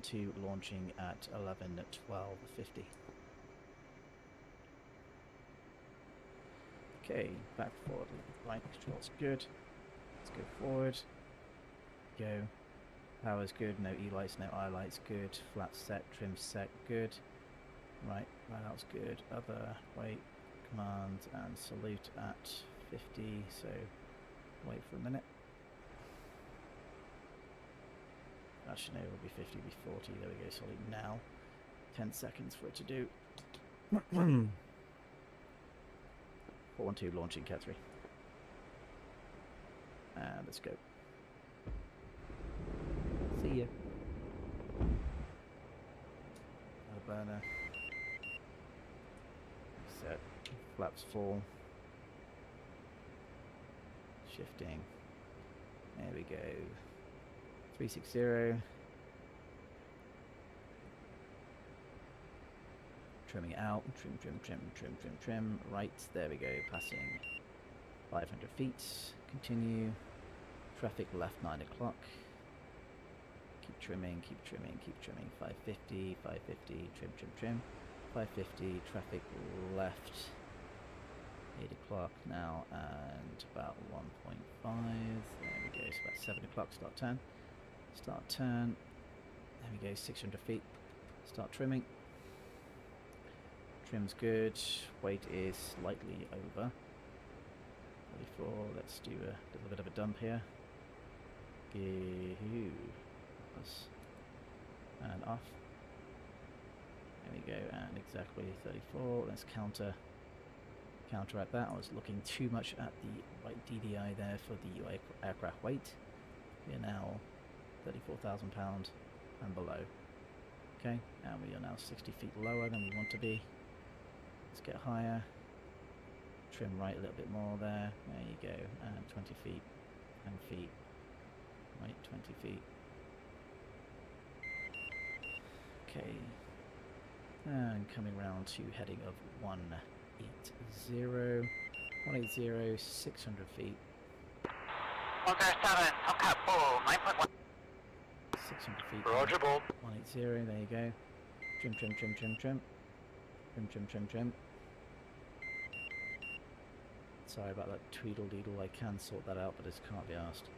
Two launching at 11:12:50. Okay, back forward. Line control's good. Let's go forward. Go. Power's good. No E lights, no I lights. Good. Flat set. Trim set. Good. Right. Right out's good. Other. Wait. Command and salute at 50. So wait for a minute. Actually, no, it will be 50, it'll be 40. There we go, solid now. 10 seconds for it to do. 412 launching Cat 3. And let's go. See ya. Add a burner. Set. Flaps full. Shifting. There we go. 360. Trimming out. Trim. Right. There we go. Passing 500 feet. Continue. Traffic left 9 o'clock. Keep trimming. 550. Trim. 550. Traffic left. 8 o'clock now and about 1.5. There we go. It's about 7 o'clock. Start turn. There we go. 600 feet. Start trimming. Trim's good. Weight is slightly over. 34. Let's do a little bit of a dump here. And off. There we go. And exactly 34. Let's counteract that. I was looking too much at the right DDI there for the aircraft weight. We are now 34,000 pounds and below. Okay, and we are now 60 feet lower than we want to be. Let's get higher. Trim right a little bit more there. There you go. And 20 feet. 10 feet. Right, 20 feet. Okay. And coming round to heading of 180. 180, 600 feet. 107, Hellcat full, 9.1. 600 feet. Roger, Bolt. 180, there you go. Trim. Sorry about that tweedle-deedle, I can sort that out, but it can't be asked.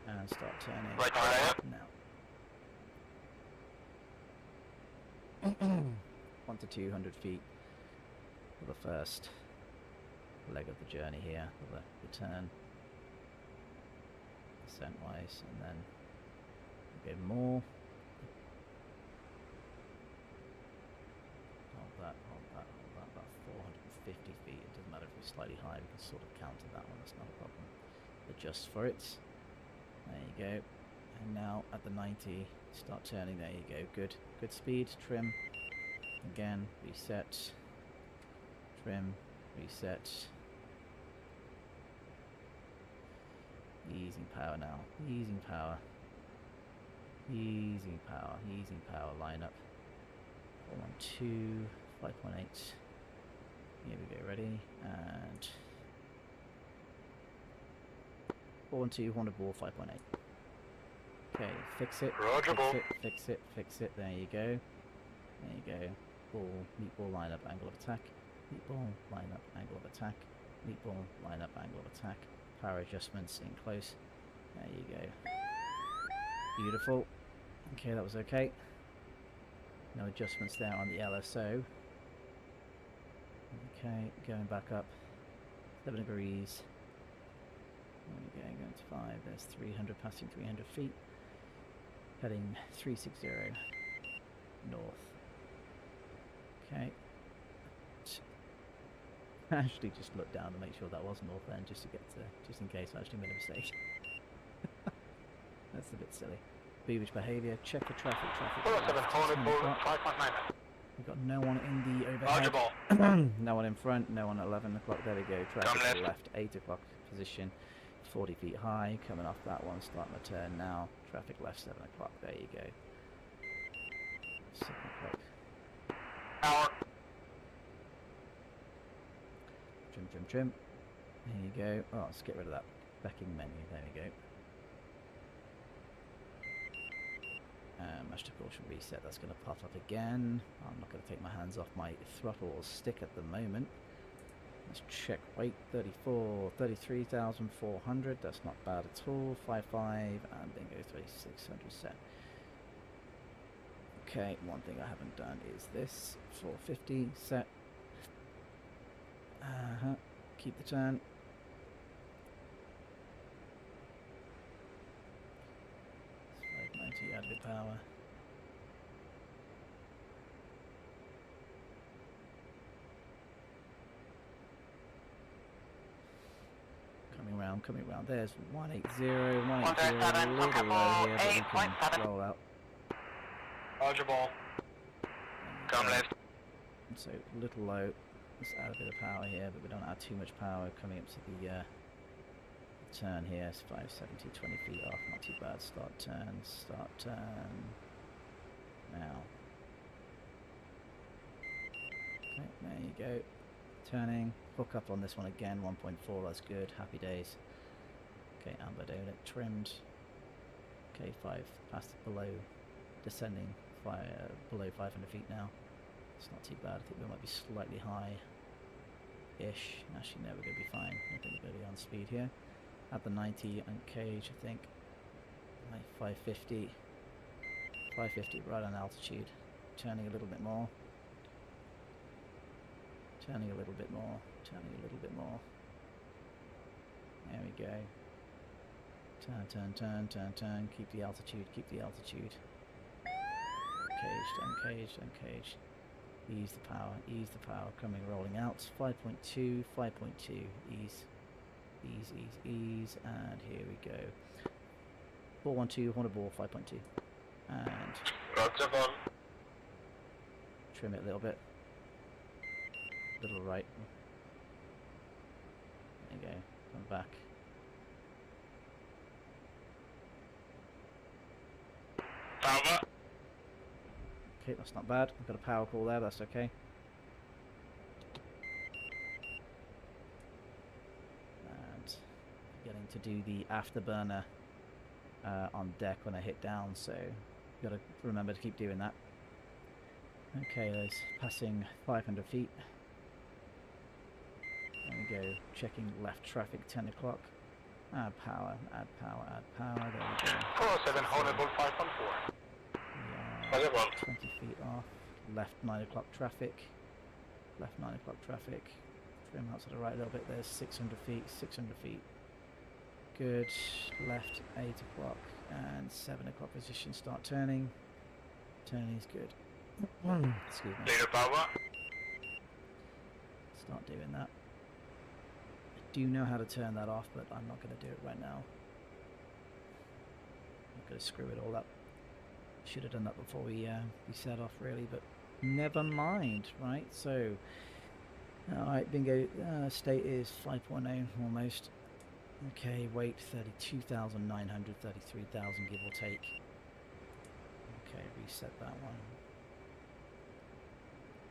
And start turning. Right fire. Now. 1 to 200 feet for the first leg of the journey here, for the return. Descent-wise, and then a bit more. Hold that, about 450 feet. It doesn't matter if we're slightly high, we can sort of counter that one, that's not a problem. Adjust for it. There you go. And now at the 90, start turning, there you go. Good speed, trim. Again, reset. Trim, reset. Easing power now. Easing power. Line up. 412, 5.8. Here we go, ready. And 412, 100 ball, 5.8. Okay, fix it. Roger, ball. Fix it. There you go. Meatball, line up, angle of attack. Meatball, line up, angle of attack. Meatball, line up, angle of attack. Power adjustments in close. There you go. Beautiful. Okay, that was okay. No adjustments there on the LSO. Okay, going back up. 7 degrees. There we go, going to 5. There's 300, passing 300 feet. Heading 360 north. Okay. I actually just looked down to make sure that was north end, just in case I actually made a mistake. That's a bit silly. Beaverage behaviour, check the traffic. 5.9. We've got no one in the overhead. No one in front, no one at 11 o'clock. There we go. Traffic left, 8 o'clock position. 40 feet high, coming off that one, starting the turn now. Traffic left, 7 o'clock. There you go. 7 o'clock. Hour. Trim. There you go. Oh, let's get rid of that backing menu. There we go. Master caution reset. That's going to pop up again. I'm not going to take my hands off my throttle or stick at the moment. Let's check weight. 33,400. That's not bad at all. 55 and bingo 3600 set. Okay, one thing I haven't done is this. 450 set. Keep the turn. It's 590, add a bit power. Coming round. There's 180, 180, a little low here, but we can roll out. Roger ball. Come left. So a little low. Let's add a bit of power here, but we don't add too much power coming up to the turn here. It's 570, 20 feet off, not too bad. Start turn. Now. Okay, there you go. Turning. Hook up on this one again, 1.4, that's good. Happy days. Okay, amber doing it. Trimmed. Okay, 5 past below. Descending below 500 feet now. It's not too bad. I think we might be slightly high-ish. Actually, no, we're going to be fine. I think we're going to be on speed here. At the 90 and cage, I think. Like 550. 550 right on altitude. Turning a little bit more. Turning a little bit more. Turning a little bit more. There we go. Turn. Keep the altitude. Uncaged. Ease the power. Coming, rolling out. 5.2. Ease. And here we go. Ball 1-2, Hornet ball 5.2. And Roger ball. trim it a little bit. Little right. There you go. Come back. Power. Okay, that's not bad. I've got a power call there, that's okay. And getting to do the afterburner on deck when I hit down, so got to remember to keep doing that. Okay, those passing 500 feet. There we go, checking left traffic, 10 o'clock. Add power. There we go. 407 Horrible 514. Yeah, 20 feet off. Left 9 o'clock traffic. Trim out to the right a little bit. There's 600 feet. Good. Left 8 o'clock and 7 o'clock position. Start turning. Turning is good. Excuse me. Leader power. Start doing that. I do know how to turn that off, but I'm not going to do it right now. I'm not going to screw it all up. Should have done that before we set off, really, but never mind. Right, so alright, bingo. State is 5.0 almost. Okay, weight 32,900, 33,000 give or take. Okay, reset that one.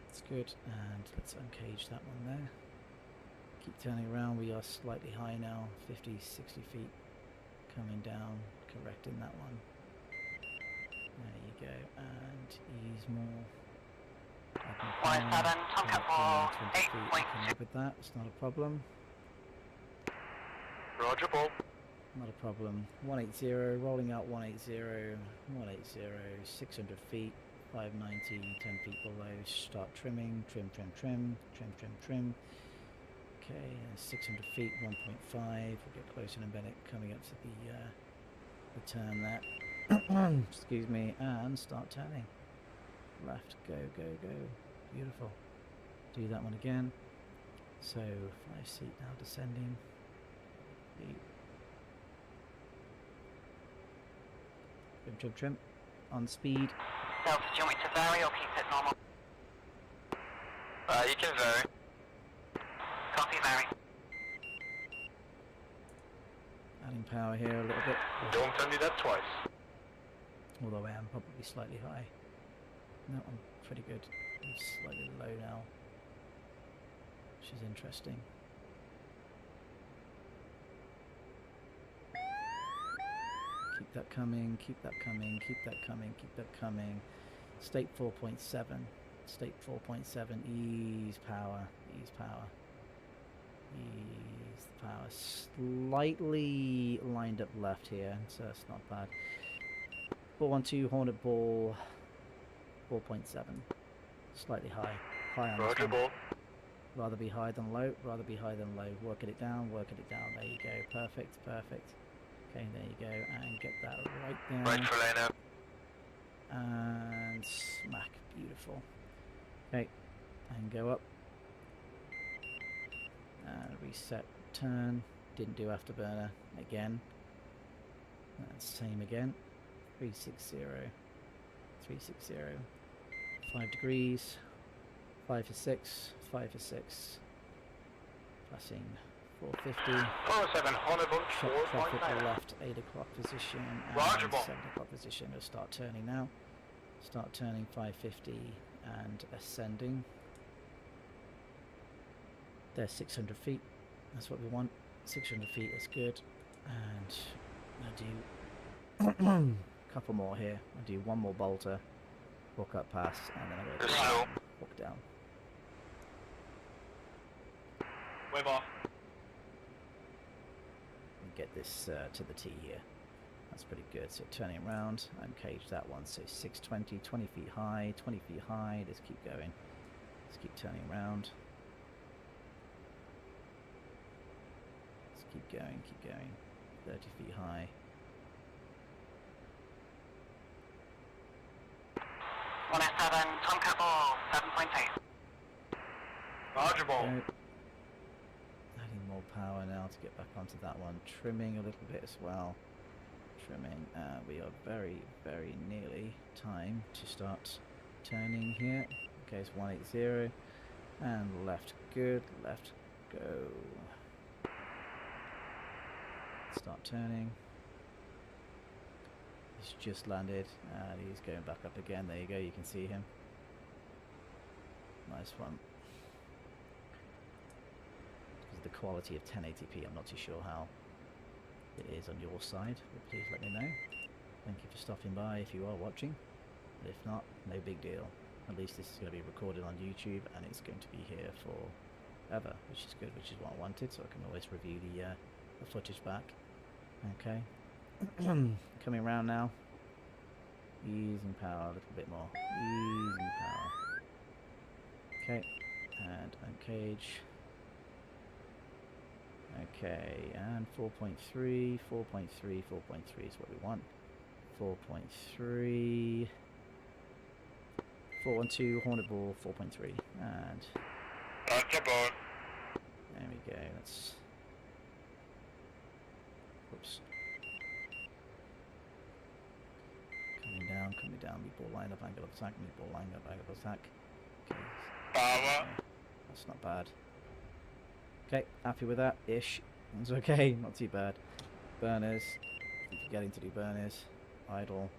That's good, and let's uncage that one there. Keep turning around. We are slightly high now, 50, 60 feet. Coming down, correcting that one. There you go, and ease more. 47, Tomcat ball, 8.2. With that, it's not a problem. Roger ball. Not a problem. 180, rolling out 180, 600 feet, 590, 10 feet below. Start trimming, trim. Okay, 600 feet, 1.5. We'll get closer in a minute, coming up to the turn there. Excuse me, and start turning. Left, go. Beautiful. Do that one again. So 5 seat now descending. Trim. On speed. Delta, do you want me to vary or keep it normal? You can vary. Copy, vary. Adding power here a little bit. Don't tell me that twice. Although I am probably slightly high. No, I'm pretty good. I'm slightly low now, which is interesting. Keep that coming. State 4.7. Ease power. Ease the power. Slightly lined up left here, so that's not bad. 412 Hornet ball 4.7. Slightly high. High on this one. Rather be high than low. Working it down. There you go. Perfect. Okay, there you go. And get that right there. Right for lane up. and smack. Beautiful. Okay, and go up. And reset turn. Didn't do afterburner again. That's same again. 360. 360. 5 degrees. 5 for 6. 5 for 6. Passing 450. 47, honorable, Check traffic 4.9. left 8 o'clock position and Roger, 7 o'clock position. We'll start turning now. Start turning 550 and ascending. There's 600 feet. That's what we want. 600 feet is good. And I'll do a couple more here. I'll do one more bolter. Walk up past and then I'm going to walk down. Wave off. And get this to the T here. That's pretty good. So turning around and cage that one. So 620, 20 feet high, 20 feet high. Let's keep going. Let's keep turning around. Let's keep going, keep going. 30 feet high. Tomcat ball, 7.8. Roger, ball. Adding more power now to get back onto that one. Trimming a little bit as well. Trimming. We are very, very nearly time to start turning here. Okay, it's 180. And left, good. Left, go. Start turning. He's just landed and he's going back up again. There you go, you can see him. Nice one. Because of the quality of 1080p, I'm not too sure how it is on your side, but please let me know. Thank you for stopping by if you are watching. But if not, no big deal. At least this is going to be recorded on YouTube and it's going to be here forever, which is good, which is what I wanted, so I can always review the footage back. Okay. Coming around now. Easing power a little bit more. Easing power. Okay. And uncage. Okay. And 4.3, 4.3, 4.3 is what we want. 4.3. 412, hornet ball, 4.3. And there we go. Let's. Whoops. Coming down, meatball line up, angle of attack, meatball line up, angle of attack. Okay. Power. That's not bad. Okay, happy with that, ish. It's okay, not too bad. Burners. Keep forgetting to do burners. Idle.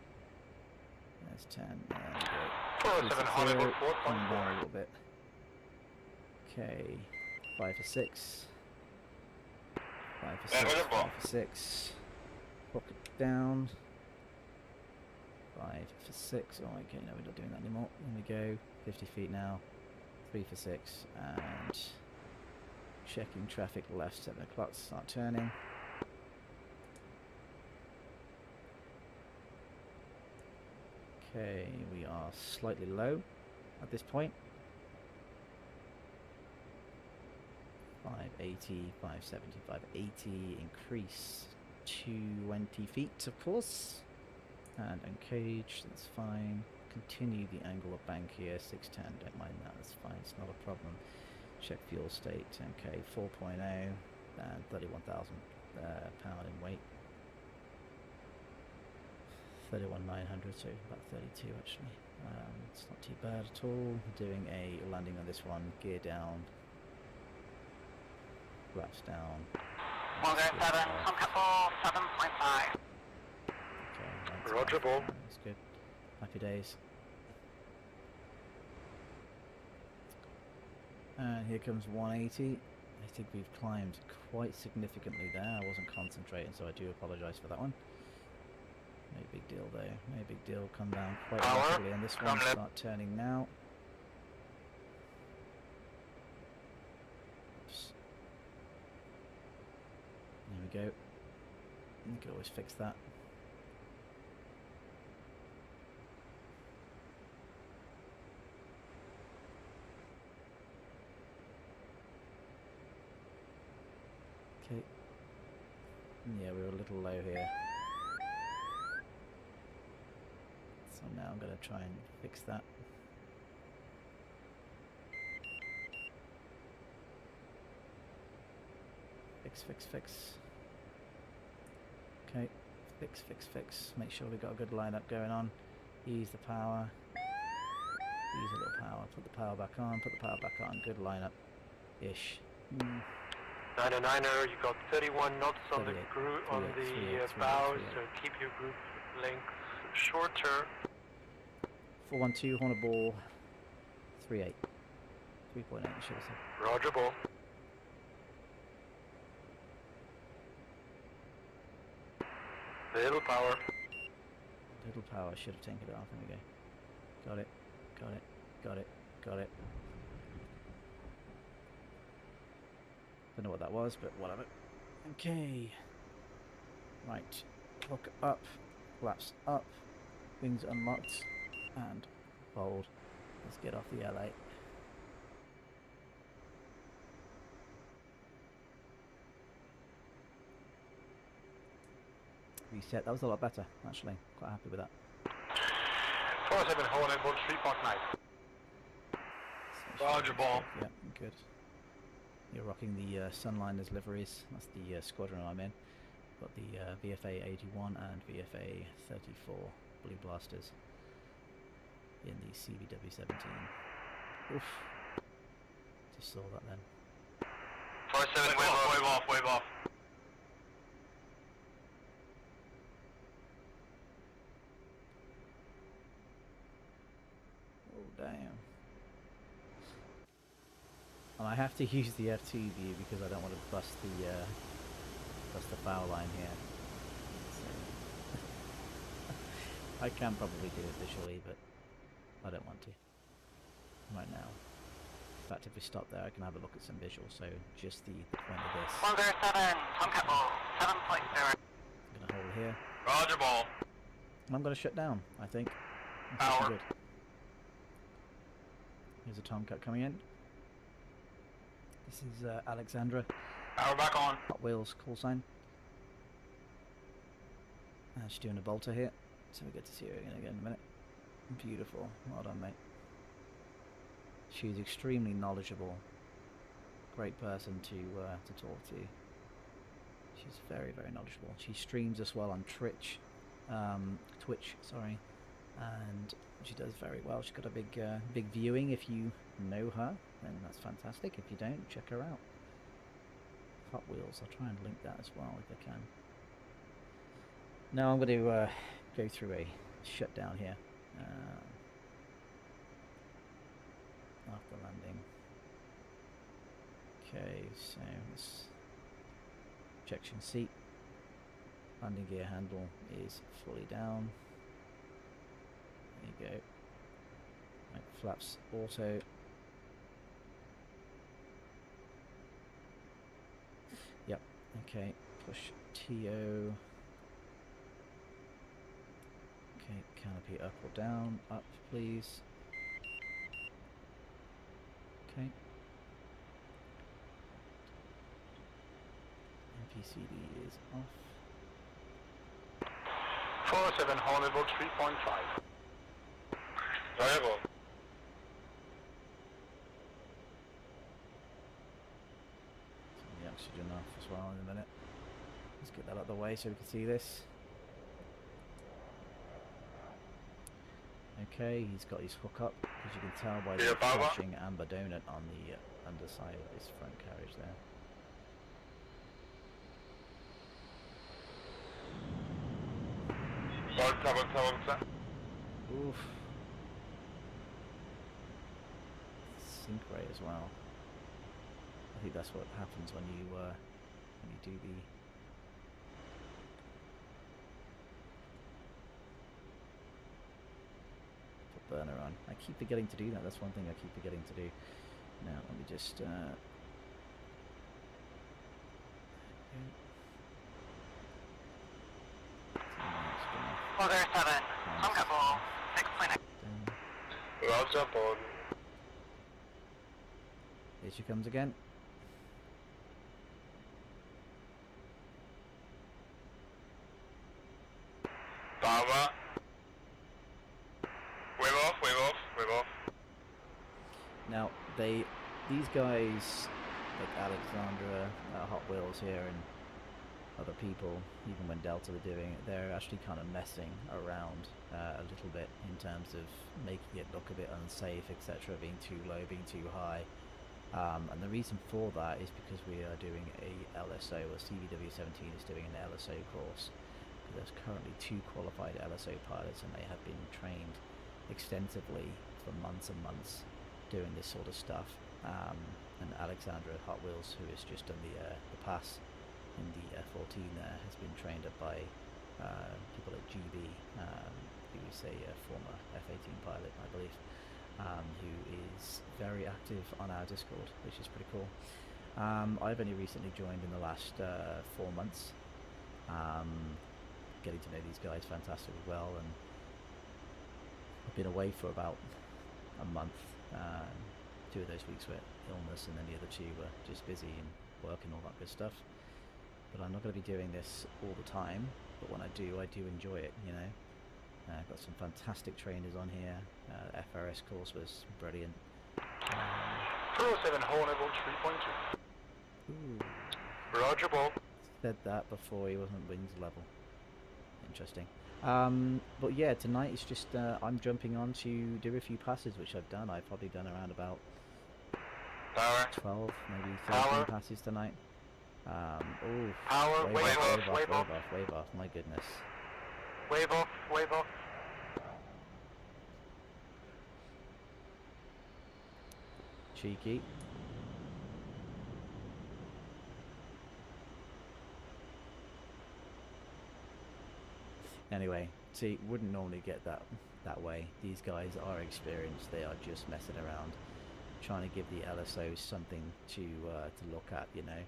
There's 10. There we go. 47, honorable, Coming down a 4.4. little bit. Okay. 5 for 6. 5 for 6. 5 for 6. Hook it down. 5 for 6. Oh, okay, no, we're not doing that anymore. There we go. 50 feet now. 3 for 6. And checking traffic left, 7 o'clock. Start turning. Okay, we are slightly low at this point. 580, 570, 580. Increase 20 feet, of course. And uncage, that's fine. Continue the angle of bank here, 610, don't mind that, that's fine, it's not a problem. Check fuel state, okay, 4.0 and 31,000 pound in weight. 31,900, so about 32 actually. It's not too bad at all. Doing a landing on this one, gear down, flaps down. 107, Tomcat ball, 7.5. Okay, Roger, ball. That's good. Happy days. And here comes 180. I think we've climbed quite significantly there. I wasn't concentrating, so I do apologise for that one. No big deal though. No big deal. Come down quite rapidly on this one. Start turning now. Oops. There we go. You can always fix that. Okay. Yeah, we're a little low here. So So now I'm going to try and fix that. Fix. Okay, fix. Make sure we've got a good lineup going on. Ease the power. Use a little power. Put the power back on. Put the power back on. Good lineup-ish. 909er, you got 31 knots on the bow, so keep your group length shorter. 412, horn of ball. 3.8. 3.8, I should have said. Roger, ball. Little power. Little power, should have taken it off. There we go. Got it. Don't know what that was, but whatever. Okay. Right. Hook up. Flaps up. Wings unlocked. And hold. Let's get off the LA. Reset. That was a lot better, actually. Quite happy with that. 47 hold and board 3.9. Roger, ball. Yeah, good. You're rocking the Sunliners liveries. That's the squadron I'm in. Got the VFA 81 and VFA 34 Blue Blasters in the CVW-17. Oof. Just saw that then. 47 wave off. Oh damn. And I have to use the F2 view because I don't want to bust the foul line here. So I can probably do it visually, but I don't want to right now. In fact, if we stop there, I can have a look at some visuals. So just the point of this. 107, Tomcat ball, 7.0. I'm gonna hold here. Roger, ball. And I'm gonna shut down. I think. That's Power. good. Here's a Tomcat coming in. This is Alexandra. Power back on. Hot Wheels call sign. She's doing a bolter here, so we get to see her again in a minute. Beautiful. Well done, mate. She's extremely knowledgeable. Great person to talk to. She's very, very knowledgeable. She streams as well on Twitch, sorry, and she does very well. She's got a big viewing. If you know her, then that's fantastic. If you don't, check her out. Hot Wheels. I'll try and link that as well if I can. Now I'm going to go through a shutdown here after landing. Okay, so this ejection seat, landing gear handle is fully down. There you go. Right, flaps auto. Yep. Okay. Push TO. Okay, canopy up or down? Up, please. Okay. MPCD is off. 47 Hornable 3.5. Variable. Turn the oxygen off as well in a minute. Let's get that out of the way so we can see this. Okay, he's got his hook up, as you can tell by the flashing amber donut on the underside of his front carriage there. Oof. Sync rate as well. I think that's what happens when you do the burner on. I keep forgetting to do that. That's one thing I keep forgetting to do. Now let me just Order 7, Tomcat ball, 6.8. Roger, ball. Here she comes again. Power. Now these guys like Alexandra, Hot Wheels here, and other people, even when Delta were doing it, they're actually kind of messing around a little bit in terms of making it look a bit unsafe, etc., being too low, being too high. And the reason for that is because we are doing a LSO, or CVW-17 is doing an LSO course. There's currently 2 qualified LSO pilots, and they have been trained extensively for months and months doing this sort of stuff. And Alexandra Hot Wheels, who has just done the pass in the F14 there, has been trained up by people at GB, who is a former F18 pilot, I believe, who is very active on our Discord, which is pretty cool. I've only recently joined in the last 4 months, getting to know these guys fantastically well, and I've been away for about a month. 2 of those weeks were illness, and then the other 2 were just busy and work and all that good stuff. But I'm not going to be doing this all the time, but when I do enjoy it, you know. I've got some fantastic trainers on here. FRS course was brilliant. 207 Hornable 3.2. Ooh. Roger, ball. Said that before he wasn't wings level. Interesting. But yeah, tonight it's just I'm jumping on to do a few passes, which I've done. I've probably done around about 12, maybe 13 passes tonight. Oh, Power, wave off. Wave off, my goodness. Wave off. Cheeky. Anyway, see, wouldn't normally get that way. These guys are experienced. They are just messing around, trying to give the LSO something to look at, you know.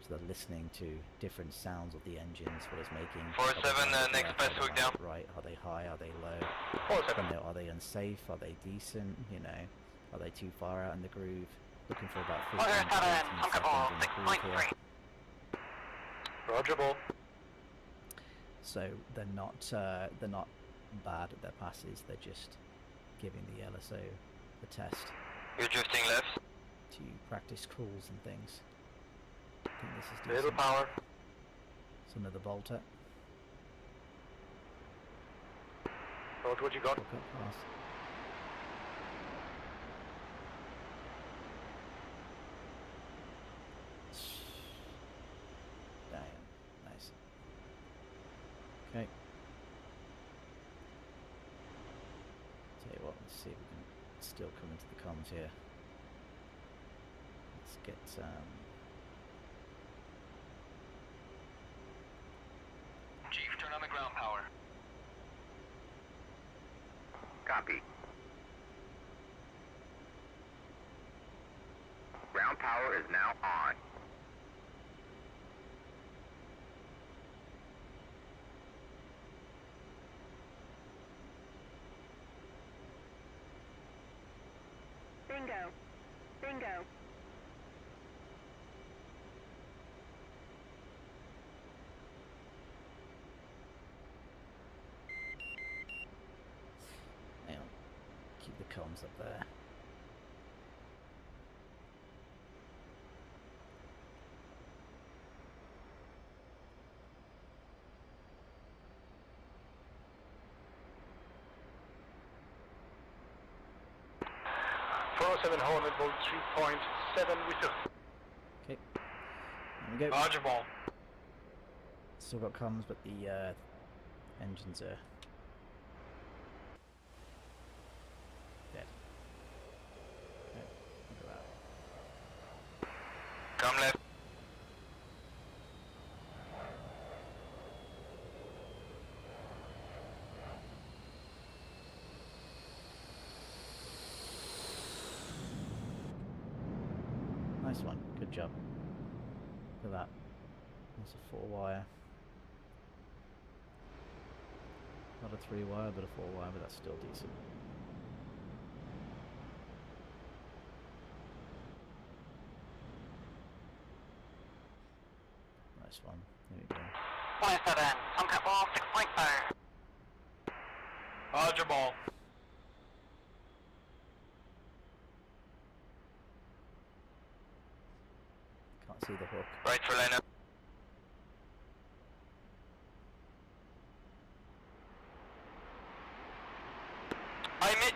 So they're listening to different sounds of the engines, what it's making. 47, next best hook down. Right, are they high? Are they low? 47. You know, are they unsafe? Are they decent? You know, are they too far out in the groove? Looking for about 15 to 18 seconds in the groove here. Roger, ball. So they're not bad at their passes. They're just giving the LSO the test. You're drifting left. To practice crawls and things. I think this is Little decent. power. It's another bolter. Roger, what you got? Hook up pass. Damn, nice. Okay. Tell you what, let's see if we can still come into the comms here. Let's get Chief, turn on the ground power. Copy. Ground power is now on. Bingo. Bingo. hang on. Keep the comms up there. Seven Hornable 3.7 with us. Okay. There we go. Roger, ball. Still got comms, but the engines are dead. Okay, look at that. Come left. Nice one. Good job. Look at that. That's a 4-wire. Not a 3-wire, but a 4-wire, but that's still decent. Nice one. There we go. 47, Tomcat ball 6.5. Roger, ball. see the hook. Right for line up. I missed.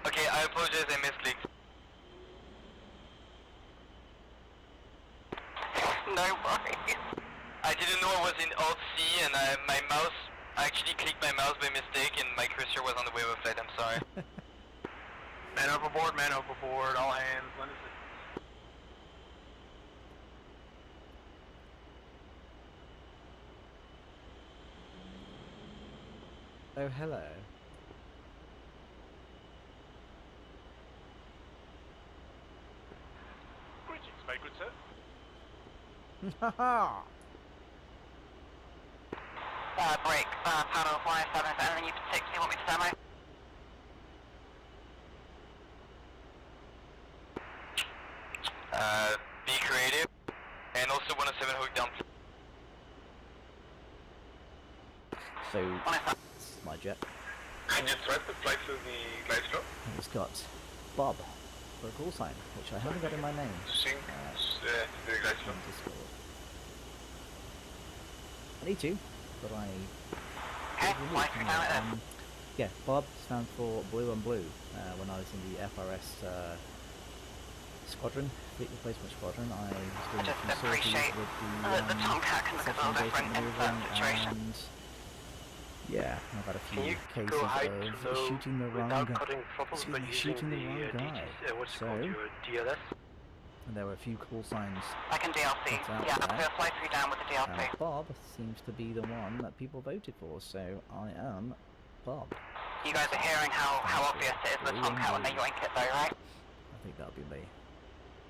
Okay, I apologize, I misclicked. No worries. I didn't know I was in Alt C and my mouse, I actually clicked my mouse by mistake and my cursor was on the wave of flight, I'm sorry. Man overboard, all hands, when is it? Oh, hello. Greetings, my good sir. Haha! Break, paddle, fly 7, is there anything you particularly want me to demo? Be creative. And also 107 hook down. So, this is my jet. Can you try to fly through the glide slope? And it's got Bob for a call sign, which I haven't got in my name. Sync the glide slope. On Discord. I need to, but I... Okay, fly through down it then. Yeah, Bob stands for Blue on Blue. When I was in the FRS squadron, fleet replacement squadron, I was doing just some sorties appreciate with the Tomcat can look a little different in certain situations. and yeah, I've had a Can few you cases go high to of low shooting the wrong without guy. cutting throttles, but using Shooting the wrong the guy. what's it So, called, your DLS? and there were a few call signs. I can DLC. That's out Yeah, there. I'll do a fly through down with the DLC. And Bob seems to be the one that people voted for, so I am Bob. You guys are hearing how obvious it is with Tomcat when they yoink it though, right? I think that'll be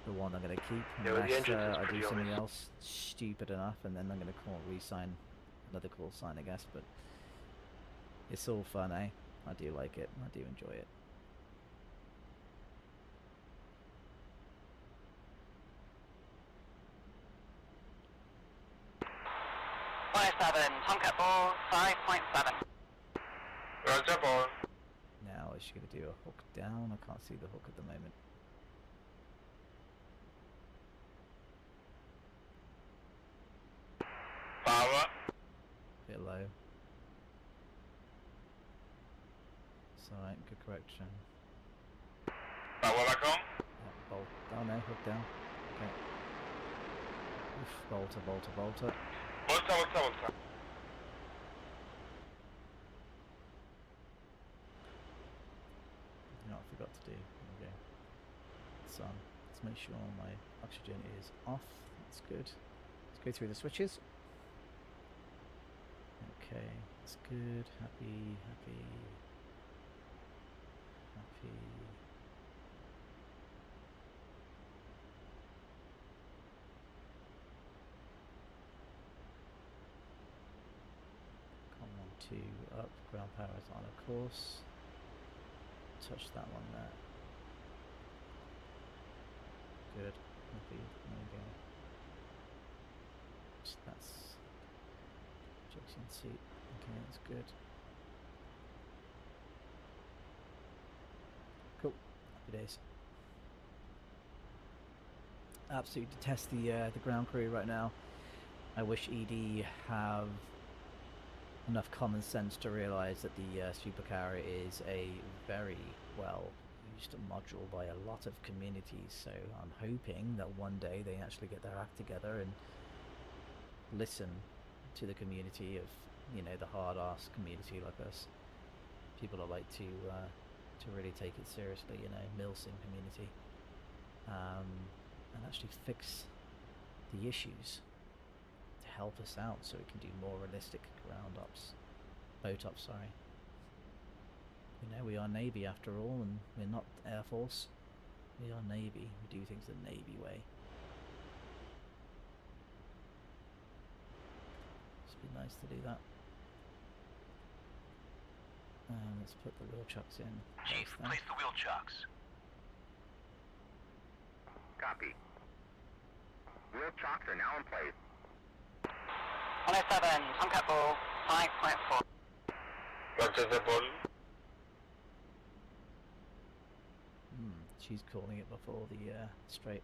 the one I'm going to keep, Yeah, well, the unless engine is I do pretty something obvious. else stupid enough, and then I'm going to re-sign another call sign, I guess, but it's all fun, eh? I do like it, I do enjoy it. Tomcat ball 5.7. Roger, ball. Now is she going to do a hook down? I can't see the hook at the moment. Power. Bit low. It's alright, good correction. Power back on. Yeah, bolt. Oh no, hook down. Okay. Oof, bolter, bolter, bolter. Volta. You know what I forgot to do? There we go. So, let's make sure my oxygen is off. That's good. Let's go through the switches. Okay, that's good. Happy. Come on, 2 up. Ground power is on a course. Touch that one there. Good. Happy. There we go. That's ejection seat. Okay, that's good. Cool. Happy days. Absolutely detest the ground crew right now. I wish ED have enough common sense to realise that the supercar is a very well used module by a lot of communities, so I'm hoping that one day they actually get their act together and listen to the community of, you know, the hard-ass community like us. People that like to really take it seriously, you know, Milsim community, and actually fix the issues to help us out so we can do more realistic boat ops, sorry. You know, we are Navy after all, and we're not Air Force. We are Navy. We do things the Navy way. Just be nice to do that. Let's put the wheel chucks in. Chief, place the wheel chucks. Copy. Wheel chocks are now in place. 107, Tomcat ball 5.4. Roger the ball. She's calling it before the straight.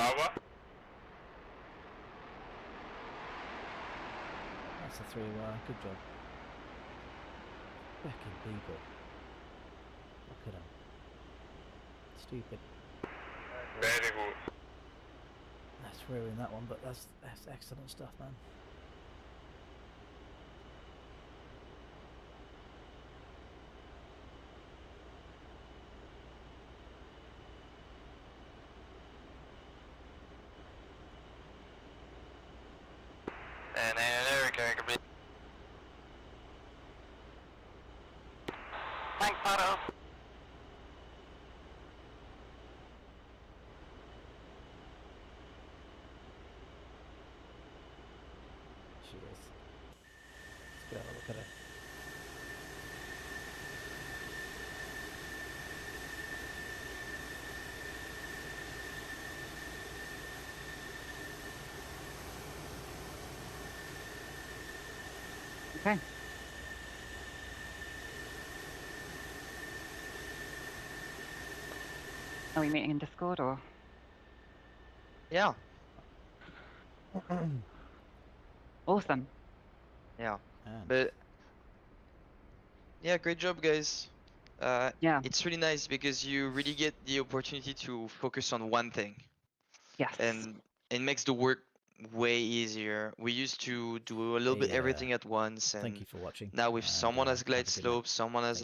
power. That's a 3-wire. Good job. Fucking people. Look at them. Stupid. Very good. That's ruining that one, but that's excellent stuff, man. And there we go, complete. Thanks, Pato. She is. Let's go have a look at her. Okay. Are we meeting in Discord or? Yeah. Awesome. Yeah. And But yeah, great job, guys. Yeah. It's really nice because you really get the opportunity to focus on one thing, Yes. and it makes the work way easier. We used to do a little bit Hey, everything at once, thank you and for watching. now with and, someone has have a glide good night. slope, someone has